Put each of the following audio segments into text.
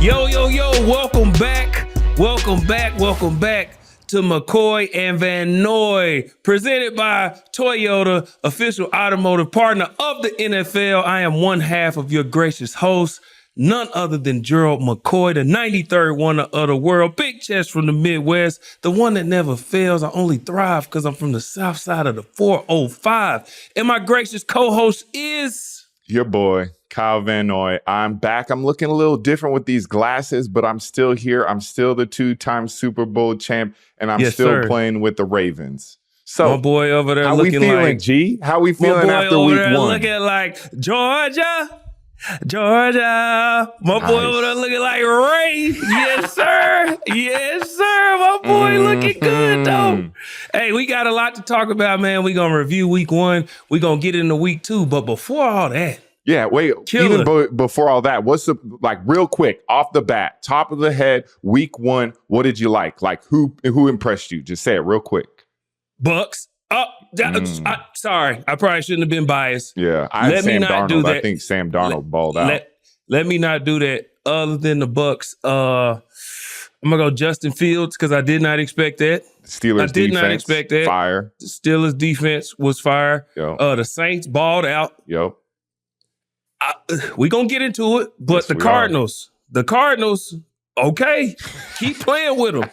Yo, welcome back to McCoy and Van Noy, presented by Toyota, official automotive partner of the NFL. I am one half of your gracious host, none other than Gerald McCoy, the 93rd wonder of the world, big chest from the Midwest, the one that never fails. I only thrive because I'm from the south side of the 405. And my gracious co-host is... your boy, Kyle Van Noy. I'm back. I'm looking a little different with these glasses, but I'm still here. I'm still the two-time Super Bowl champ, and I'm still playing with the Ravens. So, my boy over there how looking we feeling, like... G? How we feeling after week one? Looking like Georgia. My boy over there looking like Ray. Yes, sir. My boy looking good, though. Hey, we got a lot to talk about, man. We're going to review week one. We're going to get into week two. But before all that... yeah, wait, before all that, what's the, like, real quick, off the bat, top of the head, week one, what did you like? Like, who impressed you? Just say it real quick. Bucks. Sorry, I probably shouldn't have been biased. Yeah, I think Sam Darnold balled out. Let me not do that. Other than the Bucks, I'm gonna go Justin Fields because I did not expect that. Steelers defense, not expect that. Fire. The Steelers defense was fire. The Saints balled out. Yep. We gonna get into it, but yes, the Cardinals, okay, keep playing with them.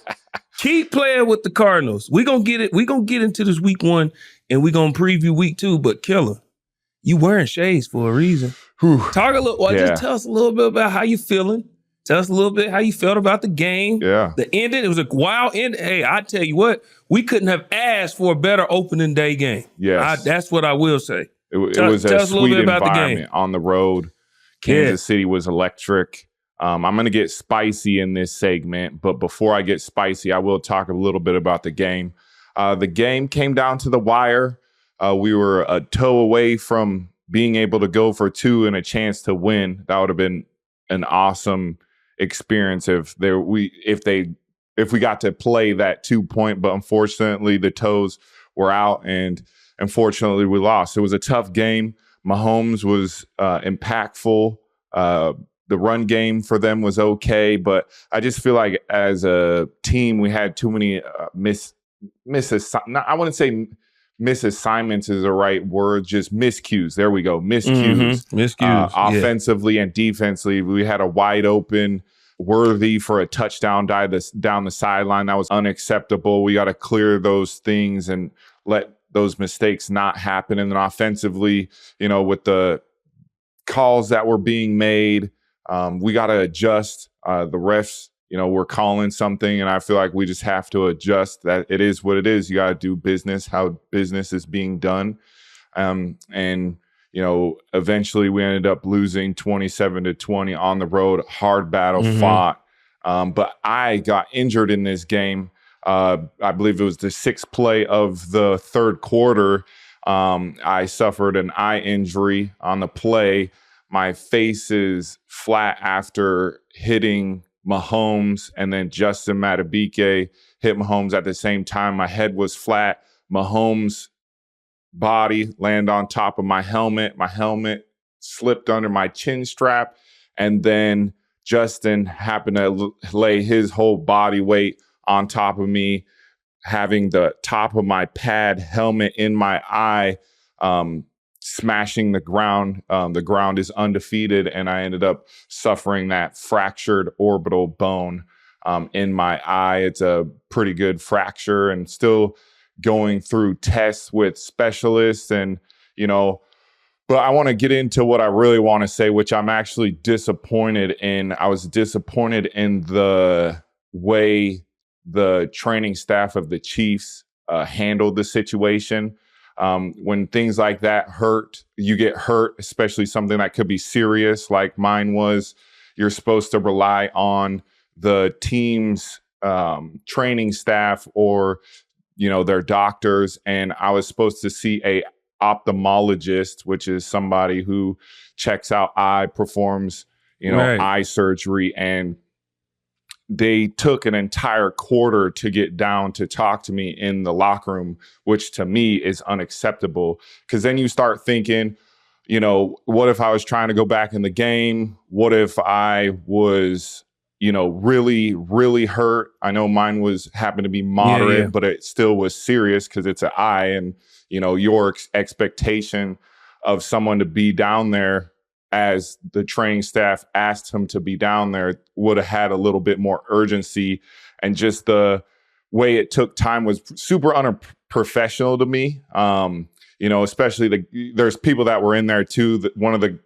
Keep playing with the Cardinals. We gonna get it. We gonna get into this week one, and we gonna preview week two. But Killer, you wearing shades for a reason. Talk a little. Just tell us a little bit about how you feeling. Tell us a little bit how you felt about the game. Yeah, the ending. It was a wild end. Hey, I tell you what, we couldn't have asked for a better opening day game. Yes, that's what I will say. It was a sweet environment on the road. Kansas City was electric. I'm going to get spicy in this segment, but before I get spicy, I will talk a little bit about the game. The game came down to the wire. We were a toe away from being able to go for two and a chance to win. That would have been an awesome experience if we got to play that 2 point, but unfortunately the toes were out and unfortunately we lost. It was a tough game. Mahomes was impactful. The run game for them was okay, but I just feel like as a team, we had too many I wouldn't say misassignments is the right word, just miscues. There we go, miscues. Miscues. Offensively and defensively, we had a wide open Worthy for a touchdown dive down the sideline. That was unacceptable. We got to clear those things and let those mistakes not happen. And then offensively, with the calls that were being made, we got to adjust. The refs, we're calling something, and I feel like we just have to adjust. That it is what it is. You got to do business how business is being done. And eventually we ended up losing 27-20 on the road. Hard battle fought. But I got injured in this game. I believe it was the sixth play of the third quarter. I suffered an eye injury on the play. My face is flat after hitting Mahomes, and then Justin Madubuike hit Mahomes at the same time. My head was flat. Mahomes' body landed on top of my helmet. My helmet slipped under my chin strap, and then Justin happened to lay his whole body weight on top of me, having the top of my pad helmet in my eye, smashing the ground. The ground is undefeated, and I ended up suffering that fractured orbital bone in my eye. It's a pretty good fracture, and still going through tests with specialists. And but I want to get into what I really want to say, which I'm actually disappointed in. I was disappointed in the way the training staff of the Chiefs handled the situation. When things like that you get hurt, especially something that could be serious like mine was, you're supposed to rely on the team's training staff or, their doctors. And I was supposed to see a ophthalmologist, which is somebody who checks out eye, performs, eye surgery. And they took an entire quarter to get down to talk to me in the locker room, which to me is unacceptable. Because then you start thinking, what if I was trying to go back in the game? What if I was really, really hurt. I know mine happened to be moderate, Yeah. but it still was serious because it's an eye, and your expectation of someone to be down there as the training staff asked him to be down there would have had a little bit more urgency, and just the way it took time was super unprofessional to me. Especially there's people that were in there too. One of the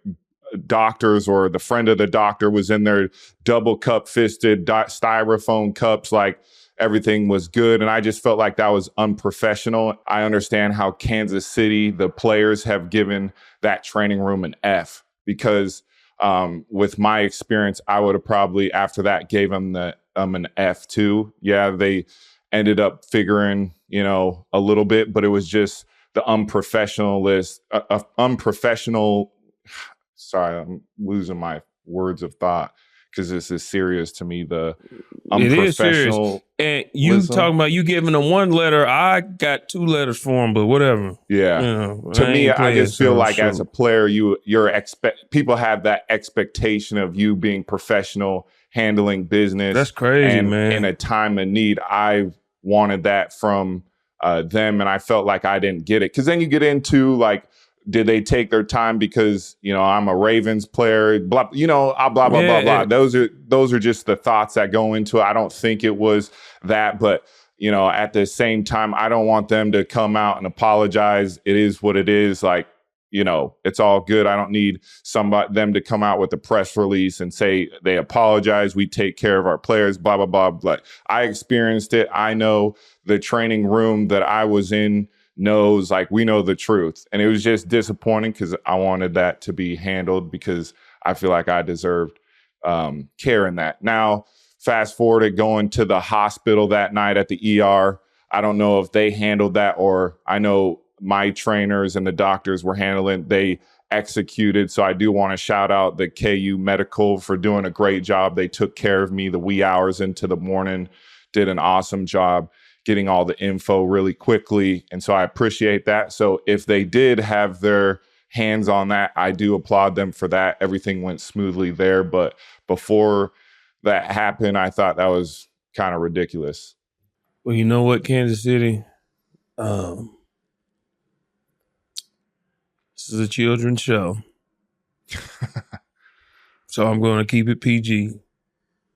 doctors or the friend of the doctor was in there, double cup fisted, styrofoam cups, like everything was good. And I just felt like that was unprofessional. I understand how Kansas City, the players, have given that training room an F, because with my experience, I would have probably after that gave them an F too. Yeah, they ended up figuring, a little bit, but it was just the unprofessional. Sorry, I'm losing my words of thought because this is serious to me. The unprofessional. And you talking about you giving them one letter. I got 2 letters for them, but whatever. Yeah. To me, I just feel like as a player, people have that expectation of you being professional, handling business. That's crazy, and man. In a time of need, I wanted that from them, and I felt like I didn't get it. Because then you get into like, did they take their time because, I'm a Ravens player, blah, blah, blah, blah, blah. Those are just the thoughts that go into it. I don't think it was that, but, at the same time, I don't want them to come out and apologize. It is what it is. Like, it's all good. I don't need them to come out with a press release and say they apologize. We take care of our players, blah, blah, blah. But I experienced it. I know the training room that I was in knows, like, we know the truth. And it was just disappointing because I wanted that to be handled because I feel like I deserved care in that. Now, fast forward it going to the hospital that night at the ER. I don't know if they handled that, or I know my trainers and the doctors were handling, they executed. So I do want to shout out the KU Medical for doing a great job. They took care of me the wee hours into the morning, did an awesome job getting all the info really quickly. And so I appreciate that. So if they did have their hands on that, I do applaud them for that. Everything went smoothly there. But before that happened, I thought that was kind of ridiculous. Well, you know what, Kansas City? This is a children's show. So I'm going to keep it PG,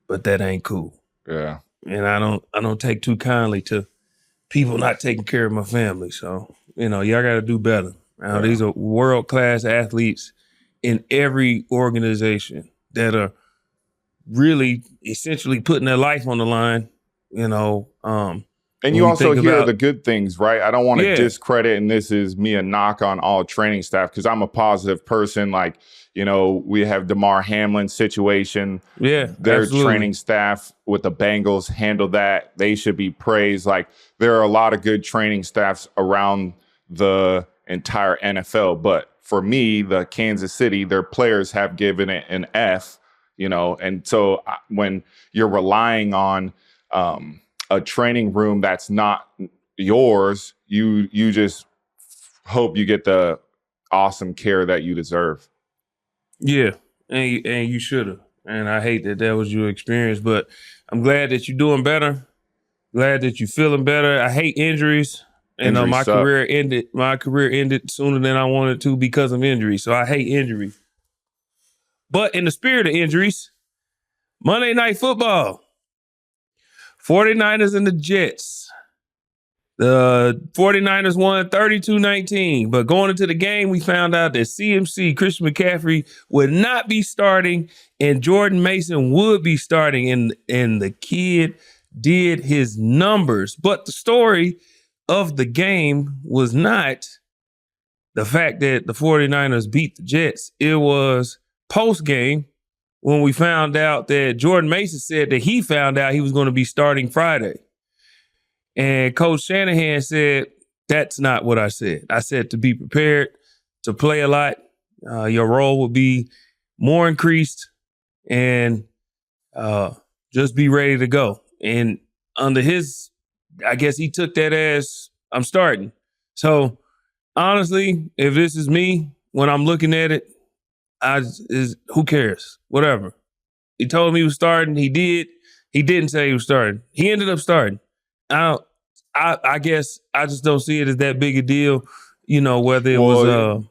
but that ain't cool. Yeah. And I don't take too kindly to people not taking care of my family. So, y'all got to do better. Now, These are world-class athletes in every organization that are really essentially putting their life on the line, And you also hear the good things, right? I don't want to discredit, and this is me a knock on all training staff because I'm a positive person. Like, we have Damar Hamlin's situation. Yeah, their absolutely. Training staff with the Bengals handled that. They should be praised. Like, there are a lot of good training staffs around the entire NFL. But for me, the Kansas City, their players have given it an F, And so when you're relying on a training room that's not yours, you just hope you get the awesome care that you deserve. Yeah, and you should have. And I hate that was your experience, but I'm glad that you're doing better. Glad that you're feeling better. I hate injuries. My career ended sooner than I wanted to because of injuries. So I hate injuries. But in the spirit of injuries, Monday Night Football, 49ers and the Jets. The 49ers won 32-19, but going into the game, we found out that CMC, Christian McCaffrey, would not be starting and Jordan Mason would be starting, and the kid did his numbers. But the story of the game was not the fact that the 49ers beat the Jets. It was post-game when we found out that Jordan Mason said that he found out he was going to be starting Friday. And Coach Shanahan said, that's not what I said. I said to be prepared, to play a lot. Your role will be more increased, and just be ready to go. And under his, I guess he took that as I'm starting. So honestly, if this is me, when I'm looking at it, who cares? Whatever. He told him he was starting. He did. He didn't say he was starting. He ended up starting. I guess I just don't see it as that big a deal, whether it was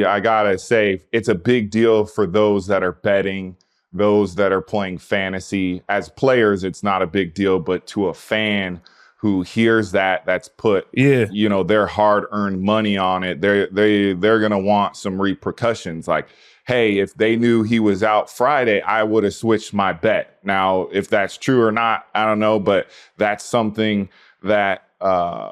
I gotta say, it's a big deal for those that are betting, those that are playing fantasy. As players, it's not a big deal, but to a fan who hears that's put their hard-earned money on it, they're gonna want some repercussions. Like, hey, if they knew he was out Friday, I would have switched my bet. Now, if that's true or not, I don't know, but that's something that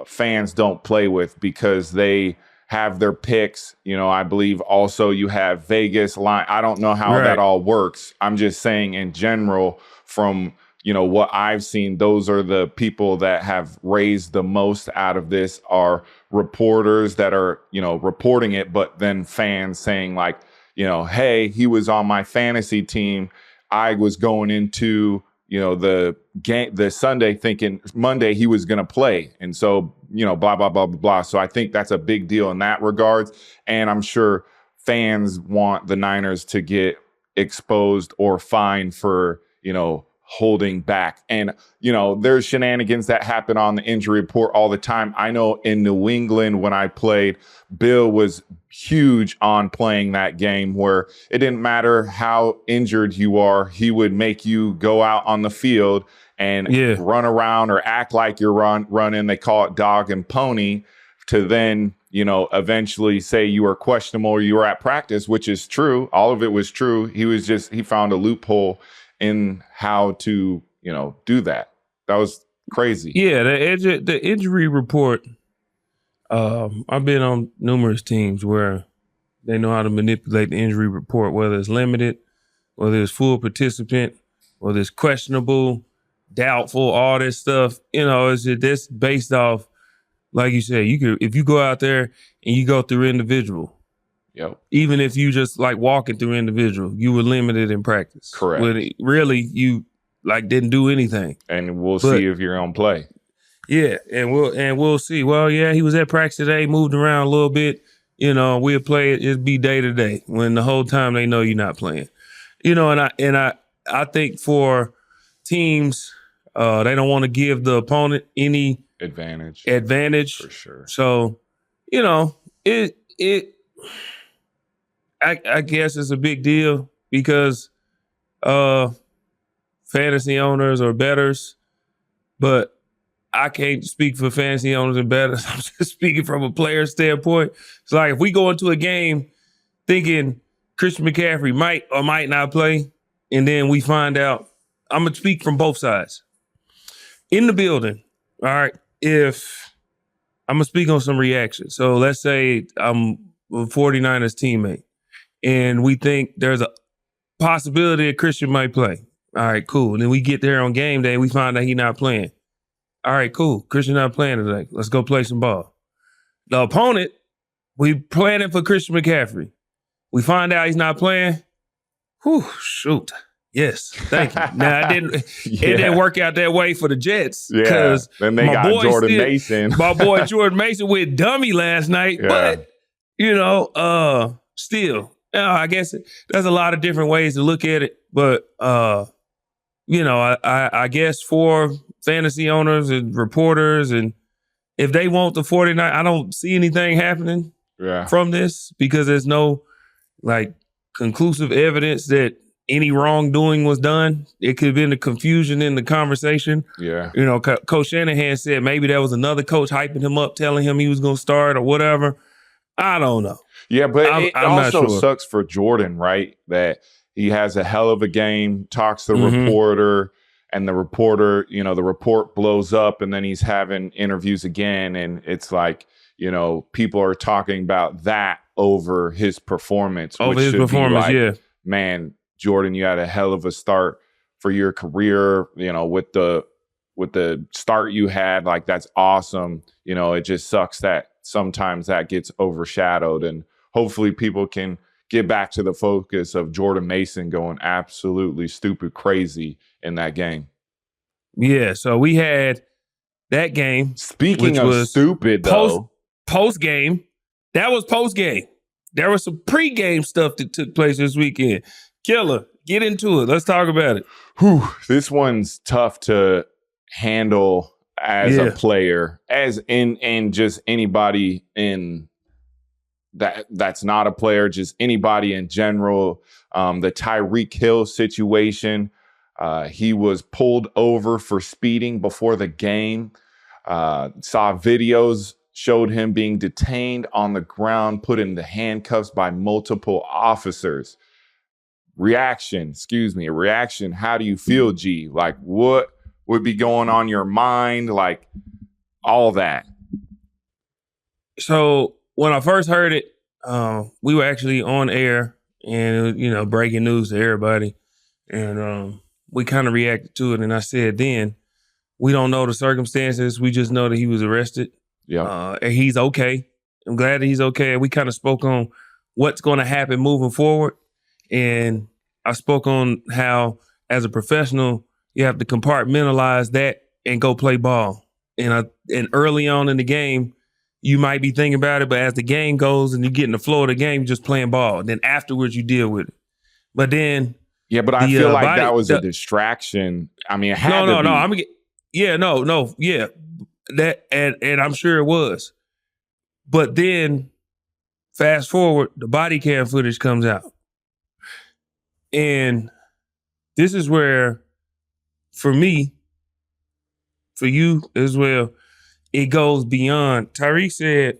fans don't play with because they have their picks. I believe also you have Vegas line. I don't know how that all works. I'm just saying in general, from what I've seen, those are the people that have raised the most out of this are reporters that are, reporting it, but then fans saying like, hey, he was on my fantasy team. I was going into, the game, the Sunday thinking Monday he was going to play. And so, blah, blah, blah, blah, blah. So I think that's a big deal in that regards. And I'm sure fans want the Niners to get exposed or fined for, holding back. And, there's shenanigans that happen on the injury report all the time. I know in New England when I played, Bill was huge on playing that game where it didn't matter how injured you are. He would make you go out on the field and run around or act like you're running. They call it dog and pony to then, eventually say you were questionable or you were at practice, which is true. All of it was true. He found a loophole in how to, do that. That was crazy. Yeah, the injury report, I've been on numerous teams where they know how to manipulate the injury report, whether it's limited, whether it's full participant, whether it's questionable, doubtful, all this stuff. That's based off, like you said, if you go out there and you go through individual, even if you just like walking through individual, you were limited in practice. Correct. When really you didn't do anything. And we'll see if you're gonna play. Yeah, and we'll see. Well, yeah, he was at practice today, moved around a little bit. We'll play it. It'd be day to day when the whole time they know you're not playing. And I think for teams, they don't want to give the opponent any advantage for sure. So, I guess it's a big deal because fantasy owners or bettors, but I can't speak for fantasy owners and bettors. I'm just speaking from a player standpoint. It's like if we go into a game thinking Christian McCaffrey might or might not play, and then we find out, I'm going to speak from both sides. In the building, all right, if I'm going to speak on some reactions. So let's say I'm a 49ers teammate, and we think there's a possibility that Christian might play. All right, cool. And then we get there on game day, we find out he's not playing. All right, cool. Christian not playing today. Let's go play some ball. The opponent, we planning for Christian McCaffrey. We find out he's not playing. Whew, shoot. Yes, thank you. Now, it didn't work out that way for the Jets. Yeah, then they got Jordan Mason. My boy Jordan Mason went dummy last night. Yeah. But, still, I guess there's a lot of different ways to look at it. But, I guess for fantasy owners and reporters, and if they want the 49, I don't see anything happening from this because there's no, conclusive evidence that any wrongdoing was done. It could have been the confusion in the conversation. Yeah. Coach Shanahan said maybe there was another coach hyping him up, telling him he was going to start or whatever. I don't know. Yeah, but it also sucks for Jordan, right? That he has a hell of a game, talks to the reporter, and the reporter, the report blows up, and then he's having interviews again. And it's like, people are talking about that over his performance. Man, Jordan, you had a hell of a start for your career, with the start you had. Like, that's awesome. It just sucks that sometimes that gets overshadowed, and hopefully people can get back to the focus of Jordan Mason going absolutely stupid crazy in that game. Yeah, so we had that game. Speaking of stupid, post game, that was post game. There was some pre-game stuff that took place this weekend. Killer, Get into it. Let's talk about it. Whew, this one's tough to handle as a player, as in just anybody in that's not a player, just anybody in general. The Tyreek Hill situation, he was pulled over for speeding before the game. Saw videos showed him being detained on the ground, put in the handcuffs by multiple officers. Reaction. How do you feel, G? Like, what would be going on your mind? Like, all that. So when I first heard it, we were actually on air and, breaking news to everybody. And we kind of reacted to it. And I said, then we don't know the circumstances. We just know that he was arrested. Yeah. And he's okay. I'm glad that he's okay. We kind of spoke on what's going to happen moving forward. And I spoke on how, as a professional, you have to compartmentalize that and go play ball. And early on in the game, you might be thinking about it, but as the game goes and you get in the flow of the game, you're just playing ball. Then afterwards, you deal with it. But then, yeah, but I feel like that was a distraction. I mean, it had to be. Yeah, that and I'm sure it was. But then, fast forward, the body cam footage comes out. And this is where, for me, for you as well, it goes beyond. Tyreek said,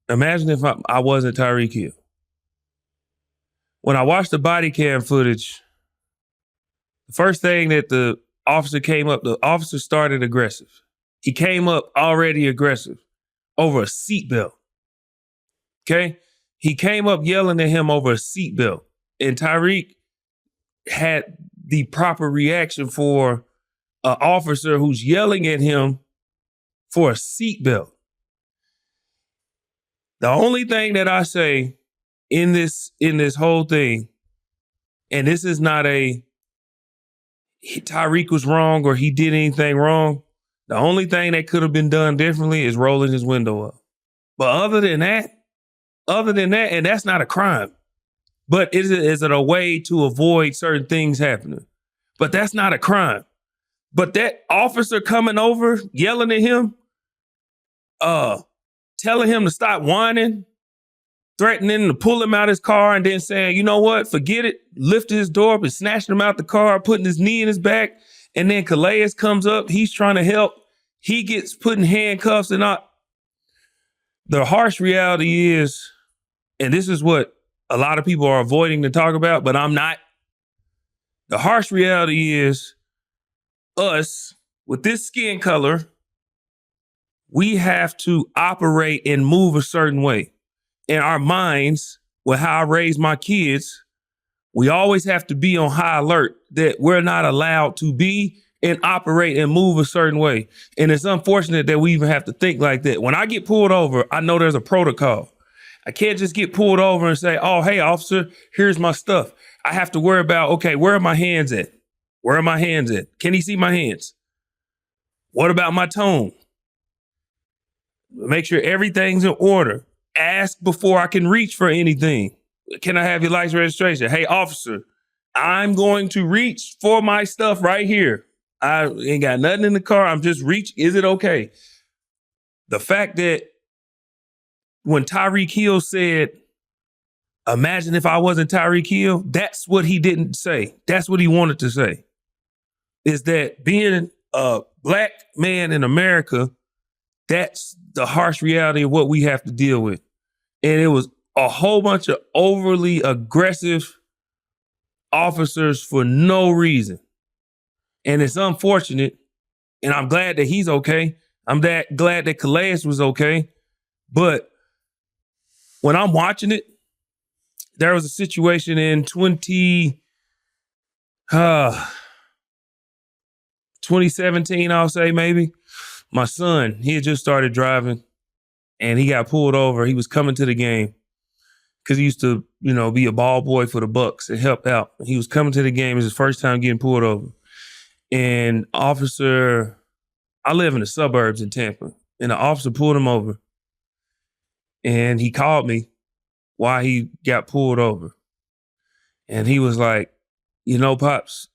imagine if I wasn't Tyreek Hill. When I watched the body cam footage, the first thing that the officer started aggressive. He came up already aggressive over a seatbelt. Okay? He came up yelling at him over a seatbelt. And Tyreek had the proper reaction for an officer who's yelling at him for a seatbelt. The only thing that I say in this whole thing, and this is not Tyreek was wrong or he did anything wrong. The only thing that could have been done differently is rolling his window up. But other than that, and that's not a crime. But is it a way to avoid certain things happening? But that's not a crime. But that officer coming over, yelling at him, telling him to stop whining, threatening to pull him out of his car, and then saying, you know what, forget it, lifting his door up and snatching him out the car, putting his knee in his back. And then Calais comes up, he's trying to help. He gets put in handcuffs and all. The harsh reality is, and this is what a lot of people are avoiding to talk about, but I'm not. The harsh reality is us, with this skin color, we have to operate and move a certain way. In our minds, with how I raise my kids, we always have to be on high alert that we're not allowed to be and operate and move a certain way. And it's unfortunate that we even have to think like that. When I get pulled over, I know there's a protocol. I can't just get pulled over and say, oh, hey, officer, here's my stuff. I have to worry about, okay, where are my hands at? Where are my hands at? Can he see my hands? What about my tone? Make sure everything's in order. Ask before I can reach for anything. Can I have your license registration? Hey, officer, I'm going to reach for my stuff right here. I ain't got nothing in the car. I'm just reaching. Is it okay? The fact that when Tyreek Hill said, imagine if I wasn't Tyreek Hill, that's what he didn't say. That's what he wanted to say. Is that being a black man in America, that's the harsh reality of what we have to deal with. And it was a whole bunch of overly aggressive officers for no reason. And it's unfortunate. And I'm glad that he's okay. I'm glad that Calais was okay. But when I'm watching it, there was a situation in 2017, I'll say maybe. My son, he had just started driving and he got pulled over. He was coming to the game because he used to, be a ball boy for the Bucks and help out. He was coming to the game. It was his first time getting pulled over. And I live in the suburbs in Tampa, and the officer pulled him over. And he called me why he got pulled over. And he was like, Pops,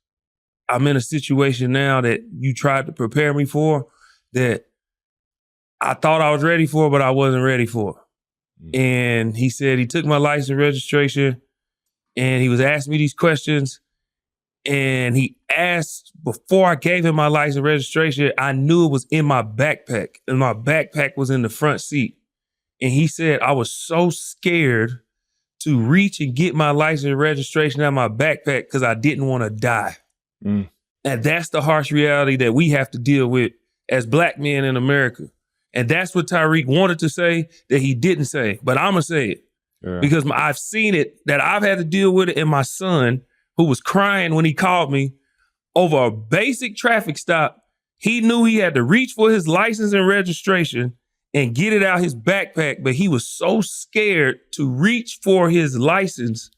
I'm in a situation now that you tried to prepare me for that I thought I was ready for, but I wasn't ready for. And he said he took my license registration and he was asking me these questions. And he asked, before I gave him my license registration, I knew it was in my backpack. And my backpack was in the front seat. And he said, I was so scared to reach and get my license registration out of my backpack because I didn't want to die. And that's the harsh reality that we have to deal with as Black men in America. And that's what Tyreek wanted to say that he didn't say. But I'm going to say it because I've seen it, that I've had to deal with it. And my son, who was crying when he called me over a basic traffic stop, he knew he had to reach for his license and registration and get it out his backpack. But he was so scared to reach for his license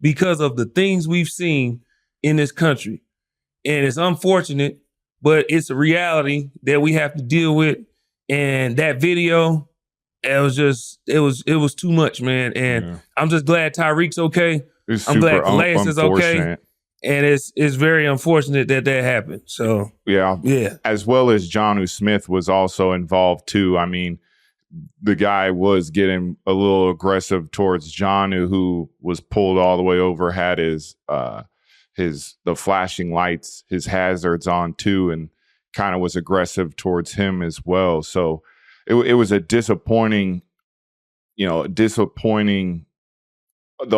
because of the things we've seen in this country. And it's unfortunate, but it's a reality that we have to deal with. And that video, it was too much, man. And I'm just glad Tyreek's okay. I'm glad Calais is okay. And it's very unfortunate that happened. So yeah. As well as Jonnu Smith was also involved too. I mean, the guy was getting a little aggressive towards Jonnu, who was pulled all the way over, had the flashing lights, his hazards on too, and kind of was aggressive towards him as well. So it was a disappointing. The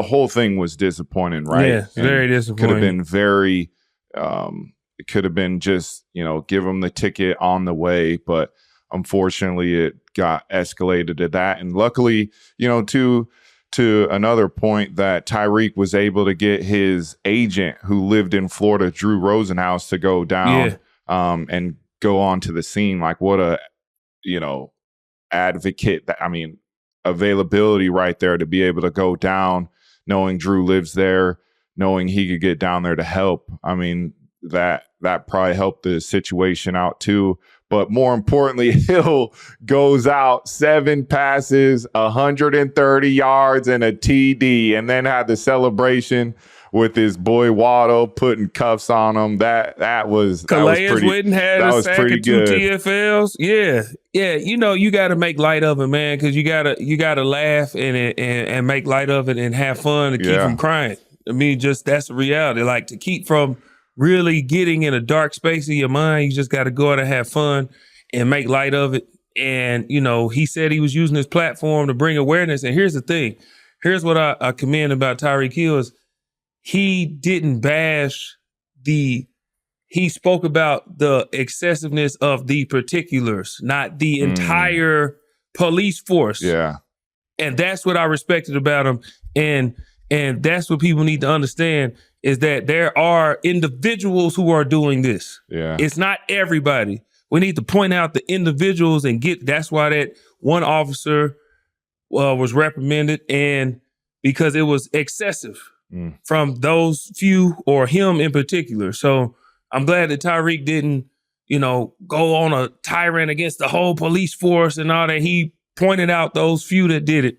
whole thing was disappointing, right? Yeah, very disappointing. Could have been very. It could have been just give him the ticket on the way, but unfortunately it got escalated to that. And luckily, to another point, that Tyreek was able to get his agent who lived in Florida, Drew Rosenhaus, to go down and go on to the scene. Like, what a advocate. Availability right there to be able to go down, knowing Drew lives there, knowing he could get down there to help. I mean, that probably helped the situation out too. But more importantly, Hill goes out 7 passes, 130 yards, and a TD, and then had the celebration with his boy Waddle putting cuffs on him. That was Calais pretty. Witten had that a was sack pretty and 2 good. TFLs. Yeah. You got to make light of it, man, because you gotta laugh and make light of it and have fun to keep from crying. I mean, just that's the reality. Like, to keep from really getting in a dark space of your mind, you just got to go out and have fun and make light of it. And he said he was using his platform to bring awareness. And here's the thing. Here's what I commend about Tyreek Hill is, he didn't bash he spoke about the excessiveness of the particulars, not the entire police force. Yeah. And that's what I respected about him. And that's what people need to understand, is that there are individuals who are doing this. Yeah. It's not everybody. We need to point out the individuals and that's why that one officer was reprimanded, and because it was excessive from those few, or him in particular. So I'm glad that Tyreek didn't, go on a tirade against the whole police force and all that. He pointed out those few that did it.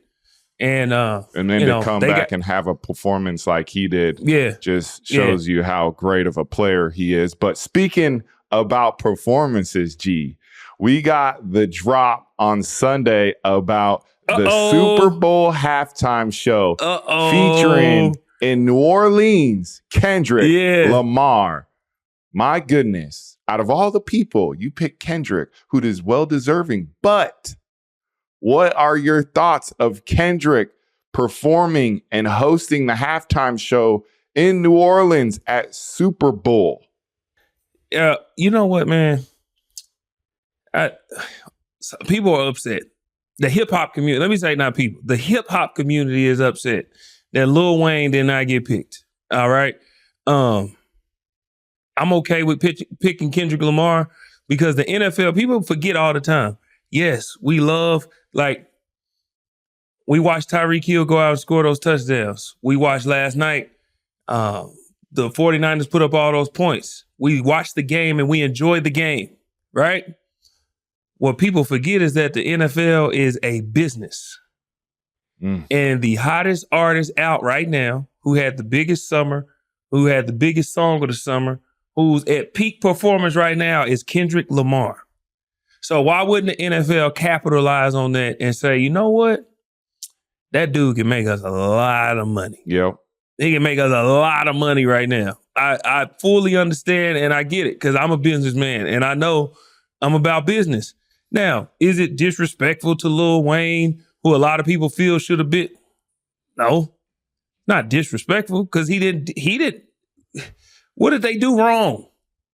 And then to come back and have a performance like he did, just shows you how great of a player he is. But speaking about performances, G, we got the drop on Sunday about the Super Bowl halftime show featuring, in New Orleans, Kendrick Lamar. My goodness, out of all the people, you picked Kendrick, who is well-deserving. But what are your thoughts of Kendrick performing and hosting the halftime show in New Orleans at Super Bowl? You know what, man? People are upset. The hip-hop community, let me say not people, the hip-hop community is upset that Lil Wayne did not get picked. All right? I'm okay with picking Kendrick Lamar because the NFL, people forget all the time. Yes, we watched Tyreek Hill go out and score those touchdowns. We watched last night, the 49ers put up all those points. We watched the game and we enjoyed the game, right? What people forget is that the NFL is a business. And the hottest artist out right now, who had the biggest summer, who had the biggest song of the summer, who's at peak performance right now, is Kendrick Lamar. So why wouldn't the NFL capitalize on that and say, you know what? That dude can make us a lot of money. Yep. He can make us a lot of money right now. I fully understand and I get it because I'm a businessman and I know I'm about business. Now, is it disrespectful to Lil Wayne, who a lot of people feel should have been? No, not disrespectful because he didn't. What did they do wrong?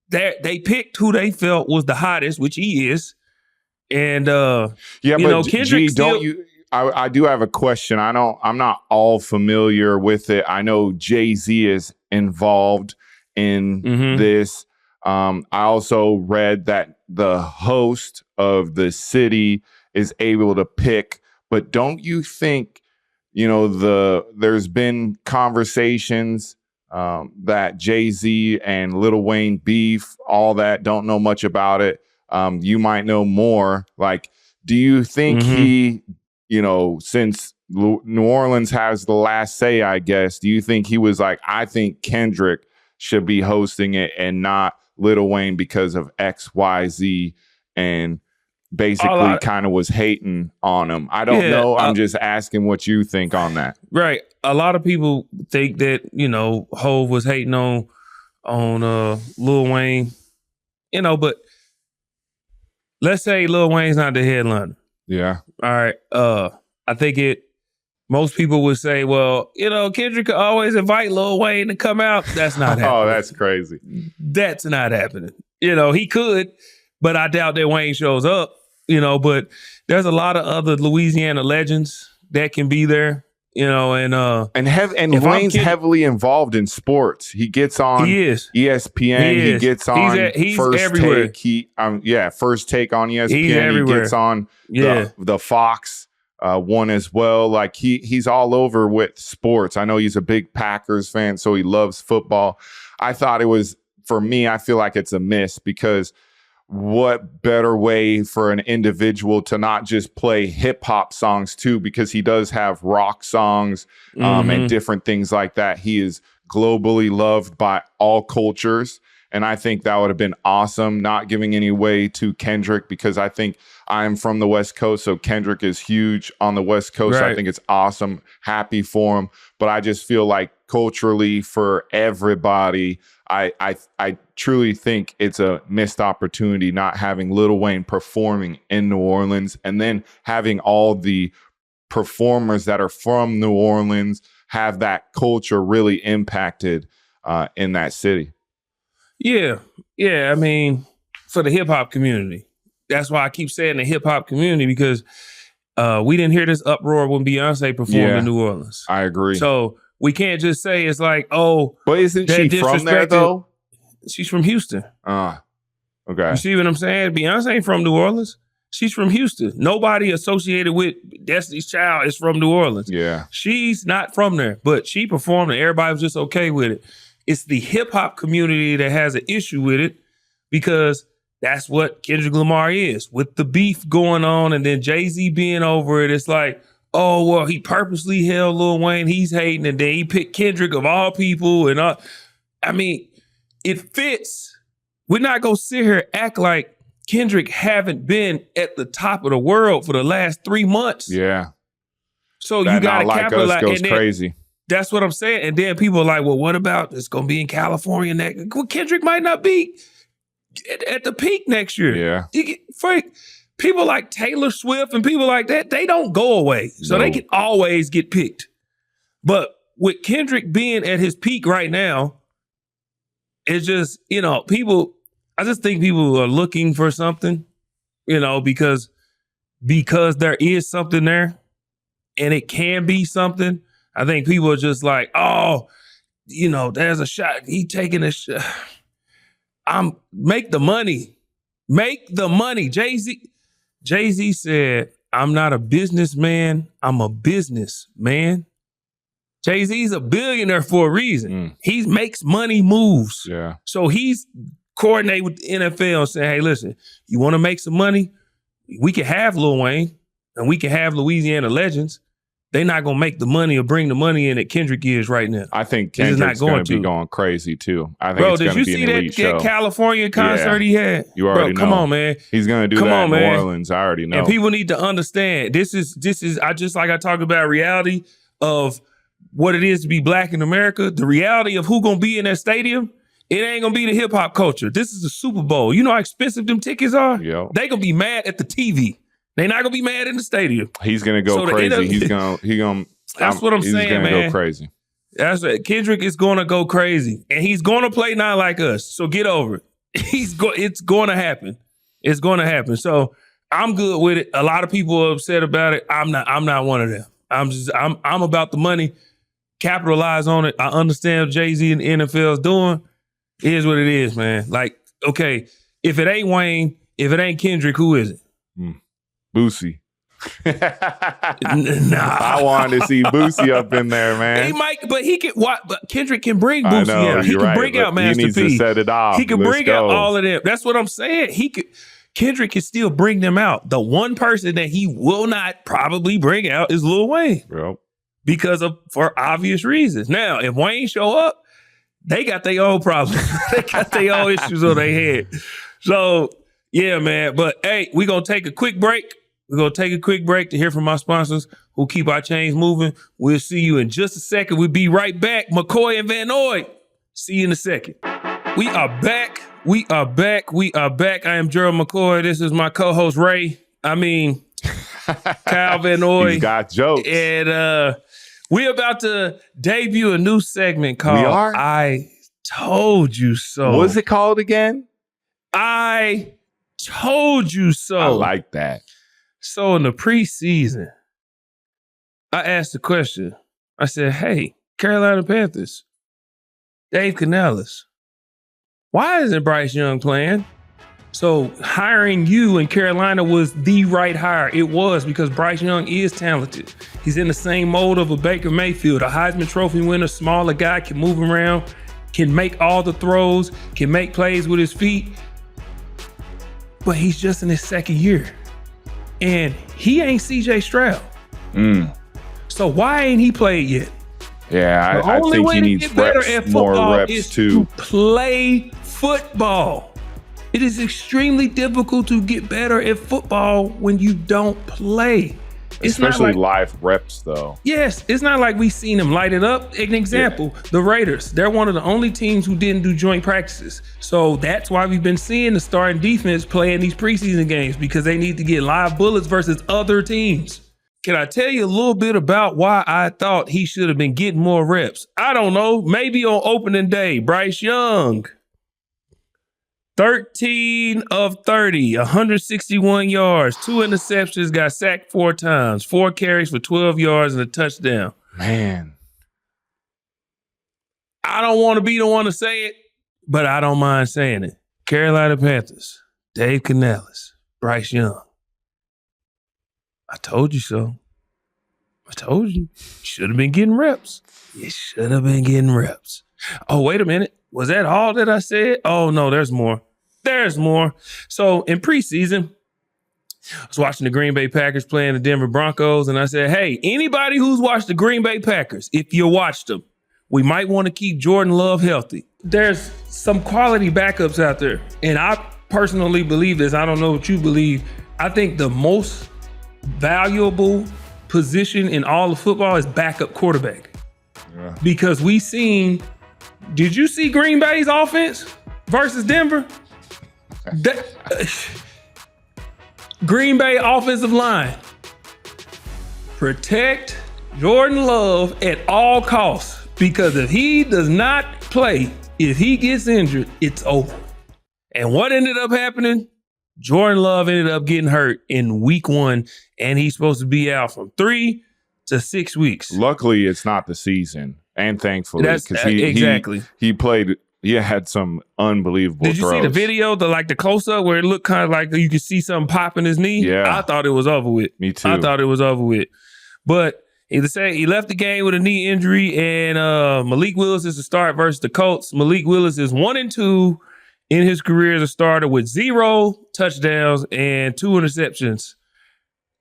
They picked who they felt was the hottest, which he is. And Kendrick don't you? I do have a question. I'm not all familiar with it. I know Jay-Z is involved in this. I also read that the host of the city is able to pick, but don't you think, there's been conversations that Jay-Z and Lil Wayne beef, all that, don't know much about it. You might know more. Like, do you think he, since New Orleans has the last say, I guess, do you think he was like, I think Kendrick should be hosting it and not Lil Wayne because of X, Y, Z, and basically kind of was hating on him? I don't know. I'm just asking what you think on that. Right. A lot of people think that, Hov was hating on Lil Wayne, but let's say Lil Wayne's not the headliner. Yeah. All right. I think most people would say, well, Kendrick could always invite Lil Wayne to come out. That's not happening. Oh, that's crazy. That's not happening. He could, but I doubt that Wayne shows up, but there's a lot of other Louisiana legends that can be there, and Wayne's heavily involved in sports. He gets on ESPN. He gets on he's First everywhere. Take. First Take on ESPN. He's everywhere. He gets on the Fox one as well. Like he's all over with sports. I know he's a big Packers fan, so he loves football. I thought it was, for me, I feel like it's a miss because what better way for an individual to not just play hip hop songs too, because he does have rock songs and different things like that. He is globally loved by all cultures. And I think that would have been awesome, not giving any way to Kendrick, because I think I'm from the West Coast. So Kendrick is huge on the West Coast. Right. I think it's awesome. Happy for him. But I just feel like culturally for everybody, I truly think it's a missed opportunity not having Lil Wayne performing in New Orleans and then having all the performers that are from New Orleans have that culture really impacted in that city. Yeah. I mean, for the hip hop community. That's why I keep saying the hip hop community, because we didn't hear this uproar when Beyonce performed in New Orleans. I agree. So we can't just say it's like, oh, but isn't she from there though? She's from Houston. Okay. You see what I'm saying? Beyonce ain't from New Orleans. She's from Houston. Nobody associated with Destiny's Child is from New Orleans. Yeah. She's not from there, but she performed and everybody was just okay with it. It's the hip hop community that has an issue with it, because that's what Kendrick Lamar is, with the beef going on and then Jay-Z being over it. It's like, oh, well, he purposely held Lil Wayne. He's hating, and then he picked Kendrick of all people. And I mean, it fits. We're not going to sit here and act like Kendrick haven't been at the top of the world for the last 3 months. Yeah. So you got to capitalize. Us goes crazy. That's what I'm saying. And then people are like, well, what about it's going to be in California next? Well, Kendrick might not be at the peak next year. Yeah. People like Taylor Swift and people like that, they don't go away. So they can always get picked. But with Kendrick being at his peak right now, it's just, I just think people are looking for something, because there is something there and it can be something. I think people are just like, oh, there's a shot. He taking a shot. Make the money. Make the money. Jay-Z said, I'm not a businessman. I'm a businessman. Jay-Z's a billionaire for a reason. He makes money moves. Yeah. So he's coordinating with the NFL and saying, hey, listen, you want to make some money? We can have Lil Wayne and we can have Louisiana legends. they're not going to make the money or bring the money in that Kendrick is right now. I think Kendrick's going to be going crazy too. I think it's going to be an elite show. Bro, did you see that California concert he had? You already know. Come on, man. He's going to do that in New Orleans. I already know. And people need to understand, this is I talk about reality of what it is to be black in America. The reality of who going to be in that stadium, it ain't going to be the hip hop culture. This is the Super Bowl. You know how expensive them tickets are? Yep. They going to be mad at the TV. They're not gonna be mad in the stadium. He's gonna go crazy. He's gonna. That's what I'm saying, man. He's gonna go crazy. That's what Kendrick is gonna go crazy, and he's gonna play not like us. So get over it. It's gonna happen. It's gonna happen. So I'm good with it. A lot of people are upset about it. I'm not one of them. I'm about the money. Capitalize on it. I understand what Jay-Z and the NFL is doing. It is what it is, man. Like, okay, if it ain't Wayne, if it ain't Kendrick, who is it? Boosie. Nah. I wanted to see Boosie up in there, man. He might, but he can. But Kendrick can bring Boosie out. He can bring out Master P. He needs to set it off. He can bring out all of them. That's what I'm saying. Kendrick can still bring them out. The one person that he will not probably bring out is Lil Wayne. Yep. For obvious reasons. Now, if Wayne show up, they got their own problems. They got their own issues on their head. So yeah, man. But hey, we're gonna take a quick break. We're going to take a quick break to hear from our sponsors who keep our chains moving. We'll see you in just a second. We'll be right back. McCoy and Van Noy. See you in a second. We are back. We are back. We are back. I am Gerald McCoy. This is my co-host, Kyle Van Noy. He's got jokes. And we're about to debut a new segment called I Told You So. What's it called again? I Told You So. I like that. So in the preseason, I asked the question. I said, hey, Carolina Panthers, Dave Canales, why isn't Bryce Young playing? So hiring you in Carolina was the right hire. It was, because Bryce Young is talented. He's in the same mold of a Baker Mayfield, a Heisman Trophy winner, smaller guy, can move around, can make all the throws, can make plays with his feet. But he's just in his second year. And he ain't CJ Stroud. So why ain't he played yet? Yeah, I think he needs more reps to play football. It is extremely difficult to get better at football when you don't play. Especially live reps, though. Yes, it's not like we've seen him light it up. An example, the Raiders. They're one of the only teams who didn't do joint practices. So that's why we've been seeing the starting defense playing these preseason games, because they need to get live bullets versus other teams. Can I tell you a little bit about why I thought he should have been getting more reps? I don't know. Maybe on opening day, Bryce Young. 13 of 30, 161 yards, 2 interceptions, got sacked 4 times, 4 carries for 12 yards and a touchdown. Man. I don't want to be the one to say it, but I don't mind saying it. Carolina Panthers, Dave Canales, Bryce Young. I told you so. I told you. Should have been getting reps. You should have been getting reps. Oh, wait a minute. Was that all that I said? Oh, no, there's more. There's more. So in preseason, I was watching the Green Bay Packers playing the Denver Broncos, and I said, hey, anybody who's watched the Green Bay Packers, if you watched them, we might want to keep Jordan Love healthy. There's some quality backups out there, and I personally believe this. I don't know what you believe. I think the most valuable position in all of football is backup quarterback. Yeah. Because did you see Green Bay's offense versus Denver? Green Bay offensive line. Protect Jordan Love at all costs, because if he does not play, if he gets injured, it's over. And what ended up happening? Jordan Love ended up getting hurt in week 1, and he's supposed to be out from 3 to 6 weeks. Luckily, it's not the season, and thankfully, because he played. He had some unbelievable Did you throws. see the video, the close-up where it looked kind of like you could see something pop in his knee? Yeah. I thought it was over with. Me too. I thought it was over with. But he left the game with a knee injury, and Malik Willis is the start versus the Colts. Malik Willis is 1-2 in his career as a starter with 0 touchdowns and 2 interceptions.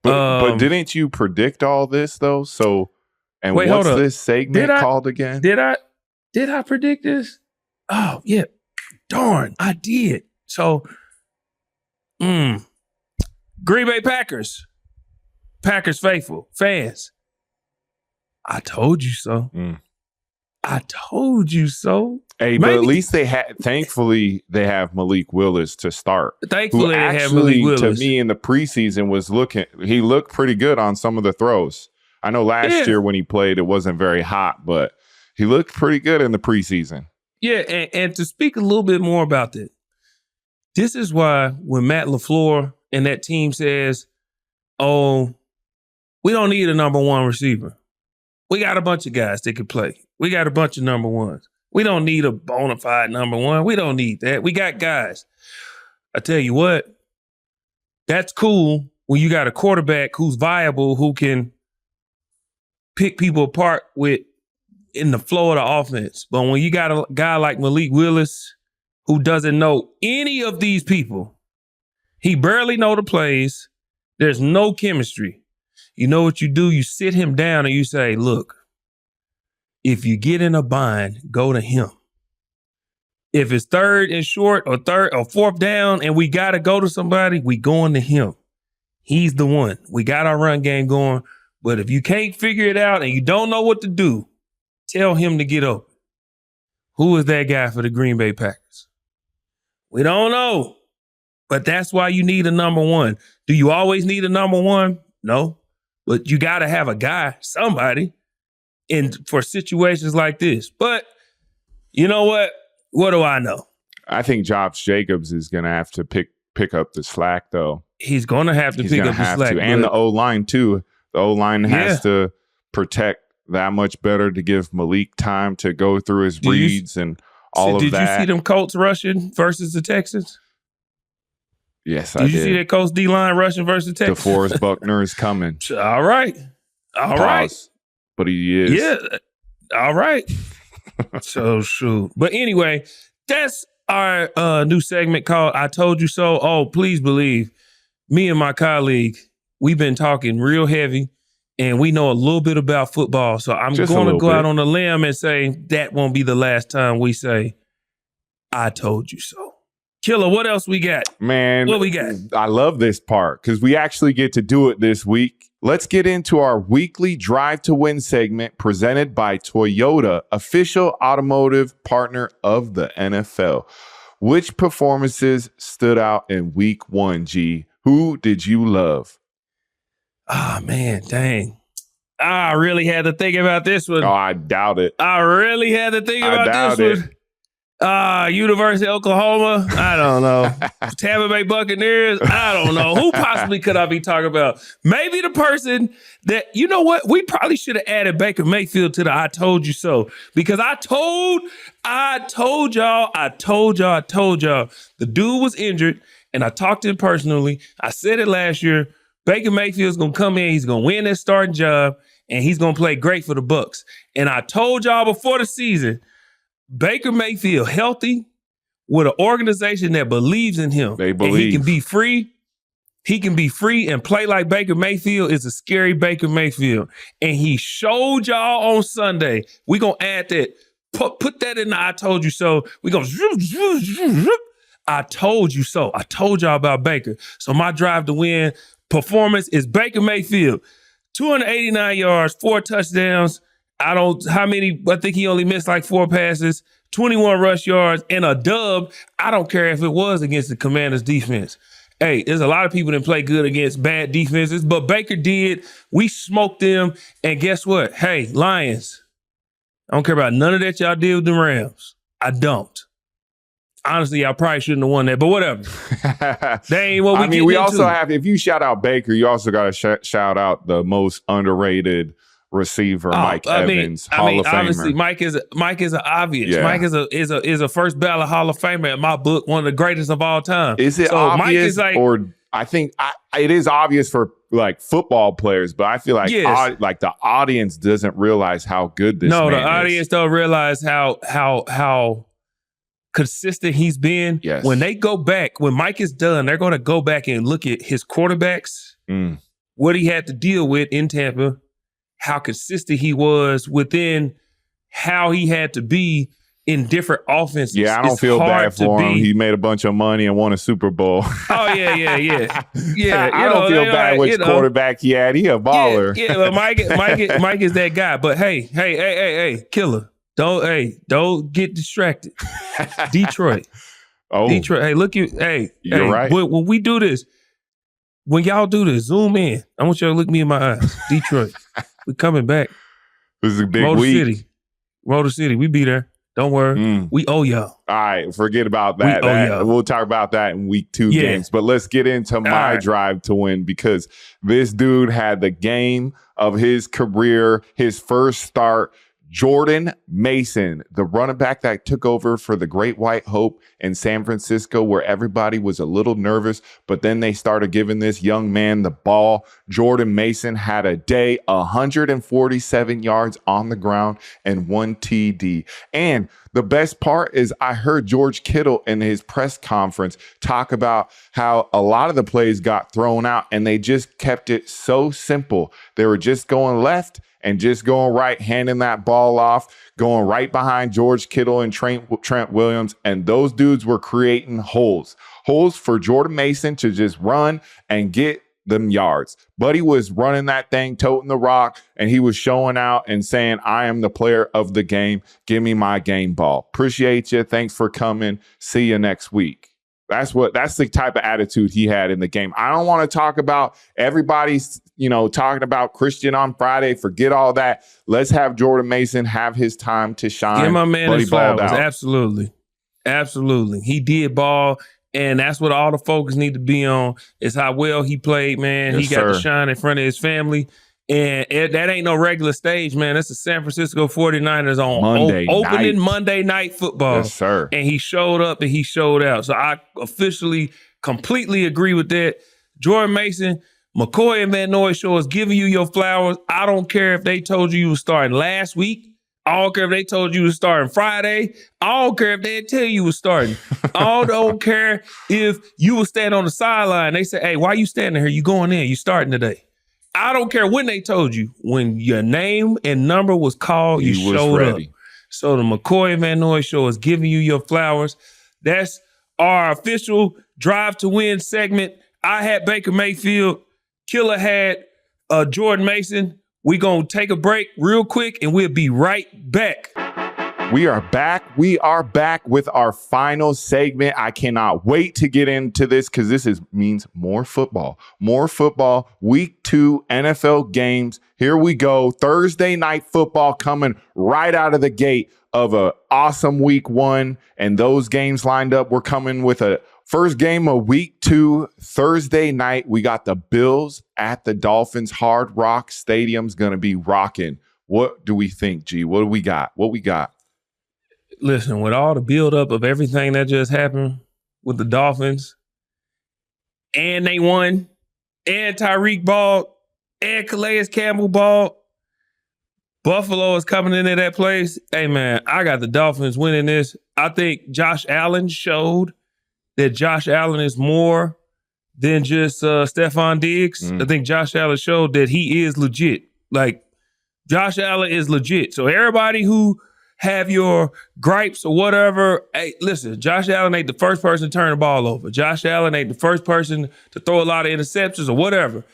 But didn't you predict all this though? So, and wait, what's hold up. this segment called again? Did I predict this? Oh yeah, darn, I did. So, Green Bay Packers faithful fans. I told you so. I told you so. Hey, but at least thankfully they have Malik Willis to start. Thankfully they have Malik Willis. To me in the preseason he looked pretty good on some of the throws. I know last year when he played, it wasn't very hot, but he looked pretty good in the preseason. Yeah, and to speak a little bit more about that, this is why when Matt LaFleur and that team says, oh, we don't need a number one receiver. We got a bunch of guys that can play. We got a bunch of number ones. We don't need a bona fide number one. We don't need that. We got guys. I tell you what, that's cool when you got a quarterback who's viable, who can pick people apart in the flow of the offense. But when you got a guy like Malik Willis who doesn't know any of these people, he barely know the plays, there's no chemistry. You know what you do? You sit him down and you say, look, if you get in a bind, go to him. If it's third and short or fourth down and we got to go to somebody, we going to him. He's the one. We got our run game going. But if you can't figure it out and you don't know what to do, tell him to get open. Who is that guy for the Green Bay Packers? We don't know. But that's why you need a number one. Do you always need a number one? No. But you got to have a guy, somebody, for situations like this. But you know what? What do I know? I think Josh Jacobs is going to have to pick up the slack, though. He's going to have to pick up the slack. And the O-line, too. The O-line has to protect that much better to give Malik time to go through his reads and all of that. Did you see them Colts rushing versus the Texans? Yes, I did. Did you see that Colts D-line rushing versus the Texans? DeForest Buckner is coming. All right. All right. But he is. Yeah. All right. So, shoot. But anyway, that's our new segment called I Told You So. Oh, please believe me and my colleague, we've been talking real heavy and we know a little bit about football. So I'm going to go out on a limb and say that won't be the last time we say I told you so. Killer, what else we got? Man, what we got? I love this part because we actually get to do it this week. Let's get into our weekly Drive to Win segment presented by Toyota, official automotive partner of the NFL. Which performances stood out in week 1, G? Who did you love? Ah, man, dang. I really had to think about this one. Oh, I doubt it. I really had to think about this one. University of Oklahoma, I don't know. Tampa Bay Buccaneers, I don't know. Who possibly could I be talking about? Maybe the person that, you know what? We probably should have added Baker Mayfield to the I told you so. Because I told y'all. The dude was injured, and I talked to him personally. I said it last year. Baker Mayfield's going to come in. He's going to win that starting job, and he's going to play great for the Bucs. And I told y'all before the season, Baker Mayfield healthy with an organization that believes in him. They believe. And he can be free. He can be free and play like Baker Mayfield is a scary Baker Mayfield. And he showed y'all on Sunday. We're going to add that. Put that in the I told you so. We're going to I told you so. I told y'all about Baker. So my drive to win performance is Baker Mayfield. 289 yards, 4 touchdowns. I think he only missed like 4 passes, 21 rush yards, and a dub. I don't care if it was against the Commanders defense. Hey, there's a lot of people that play good against bad defenses, but Baker did. We smoked them, and guess what? Hey, Lions, I don't care about none of that y'all did with the Rams. I don't. Honestly, I probably shouldn't have won that, but whatever. They ain't what we get into. We also have, if you shout out Baker, you also got to shout out the most underrated receiver, Mike Evans, Hall of Famer. Obviously, Mike is an obvious. Yeah. Mike is a first ballot Hall of Famer in my book, one of the greatest of all time. Is it obvious? I think it is obvious for like football players, but I feel like like the audience doesn't realize how good this man is. No, the audience don't realize how consistent he's been. Yes. When they go back, when Mike is done, they're going to go back and look at his quarterbacks. what he had to deal with in Tampa, how consistent he was within how he had to be in different offenses. Yeah, I don't feel bad for him. He made a bunch of money and won a Super Bowl. Oh, yeah. Yeah, I don't feel bad which quarterback he had. He a baller. Yeah, but Mike is that guy. But hey, killer. Don't get distracted. Detroit. Detroit. Hey, look, you're right. When we do this, when y'all do this, zoom in. I want y'all to look me in my eyes. Detroit. We coming back. This is a big week. Motor City. We be there. Don't worry. We owe y'all. All right. Forget about that. We'll talk about that in week 2 games. But let's get into my drive to win, because this dude had the game of his career, his first start. Jordan Mason, the running back that took over for the Great White Hope in San Francisco, where everybody was a little nervous, but then they started giving this young man the ball. Jordan Mason had a day, 147 yards on the ground and 1 TD. And the best part is I heard George Kittle in his press conference talk about how a lot of the plays got thrown out and they just kept it so simple. They were just going left and just going right, handing that ball off, going right behind George Kittle and Trent Williams. And those dudes were creating holes for Jordan Mason to just run and get them yards. Buddy was running that thing, toting the rock, and he was showing out and saying, I am the player of the game. Give me my game ball. Appreciate you. Thanks for coming. See you next week. That's the type of attitude he had in the game. I don't want to talk about everybody's, talking about Christian on Friday. Forget all that. Let's have Jordan Mason have his time to shine. Give my man his flowers. Absolutely. He did ball, and that's what all the focus need to be on, is how well he played, man. Yes, he got to shine in front of his family. And that ain't no regular stage, man. That's the San Francisco 49ers on opening Monday Night Football. Yes, sir. And he showed up and he showed out. So I officially, completely agree with that. Jordan Mason, McCoy Van Noy show is giving you your flowers. I don't care if they told you were starting last week. I don't care if they told you were starting Friday. I don't care if they tell you were starting. I don't care if you were standing on the sideline. They say, hey, why you standing here? You going in. You starting today. I don't care when they told you. When your name and number was called, you showed up. So the McCoy Van Noy show is giving you your flowers. That's our official Drive to Win segment. I had Baker Mayfield. Killer had Jordan Mason. We're going to take a break real quick, and we'll be right back. We are back. We are back with our final segment. I cannot wait to get into this, because this means more football. More football. Week 2 NFL games. Here we go. Thursday night football coming right out of the gate of an awesome week 1. And those games lined up. We're coming with a first game of week 2, Thursday night. We got the Bills at the Dolphins. Hard Rock Stadium's going to be rocking. What do we think, G? What do we got? What we got? Listen, with all the buildup of everything that just happened with the Dolphins, and they won, and Tyreek balled, and Calais Campbell balled, Buffalo is coming into that place. Hey, man, I got the Dolphins winning this. I think Josh Allen showed that Josh Allen is more than just Stephon Diggs. I think Josh Allen showed that he is legit. Like, Josh Allen is legit. So everybody who have your gripes or whatever, hey, listen, Josh Allen ain't the first person to turn the ball over. Josh Allen ain't the first person to throw a lot of interceptions or whatever.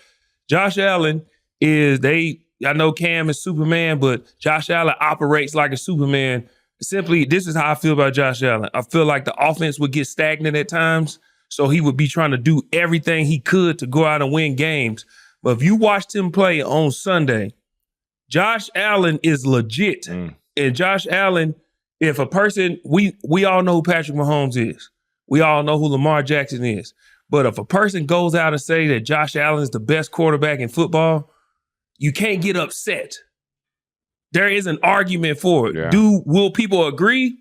Josh Allen I know Cam is Superman, but Josh Allen operates like a Superman. Simply, this is how I feel about Josh Allen. I feel like the offense would get stagnant at times, so he would be trying to do everything he could to go out and win games. But if you watched him play on Sunday, Josh Allen is legit. And Josh Allen, if a person, we all know who Patrick Mahomes is. We all know who Lamar Jackson is. But if a person goes out and say that Josh Allen is the best quarterback in football, you can't get upset. There is an argument for it. Yeah. Will people agree?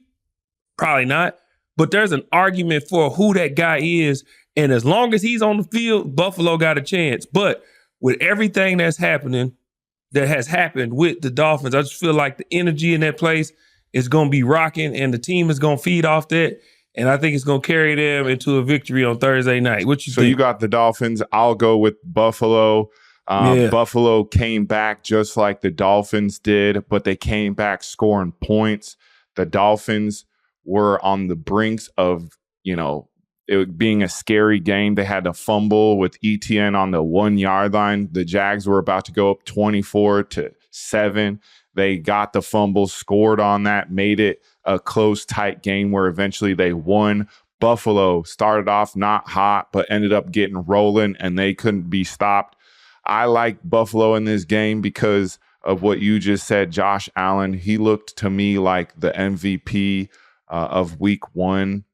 Probably not. But there's an argument for who that guy is. And as long as he's on the field, Buffalo got a chance. But with everything that has happened with the Dolphins, I just feel like the energy in that place is going to be rocking, and the team is going to feed off that. And I think it's going to carry them into a victory on Thursday night. What you think? So you got the Dolphins. I'll go with Buffalo. Yeah. Buffalo came back just like the Dolphins did, but they came back scoring points. The Dolphins were on the brinks of, it being a scary game. They had to fumble with ETN on the 1 yard line. The Jags were about to go up 24-7. They got the fumble, scored on that, made it a close, tight game where eventually they won. Buffalo started off not hot, but ended up getting rolling, and they couldn't be stopped. I like Buffalo in this game because of what you just said, Josh Allen. He looked to me like the MVP of week 1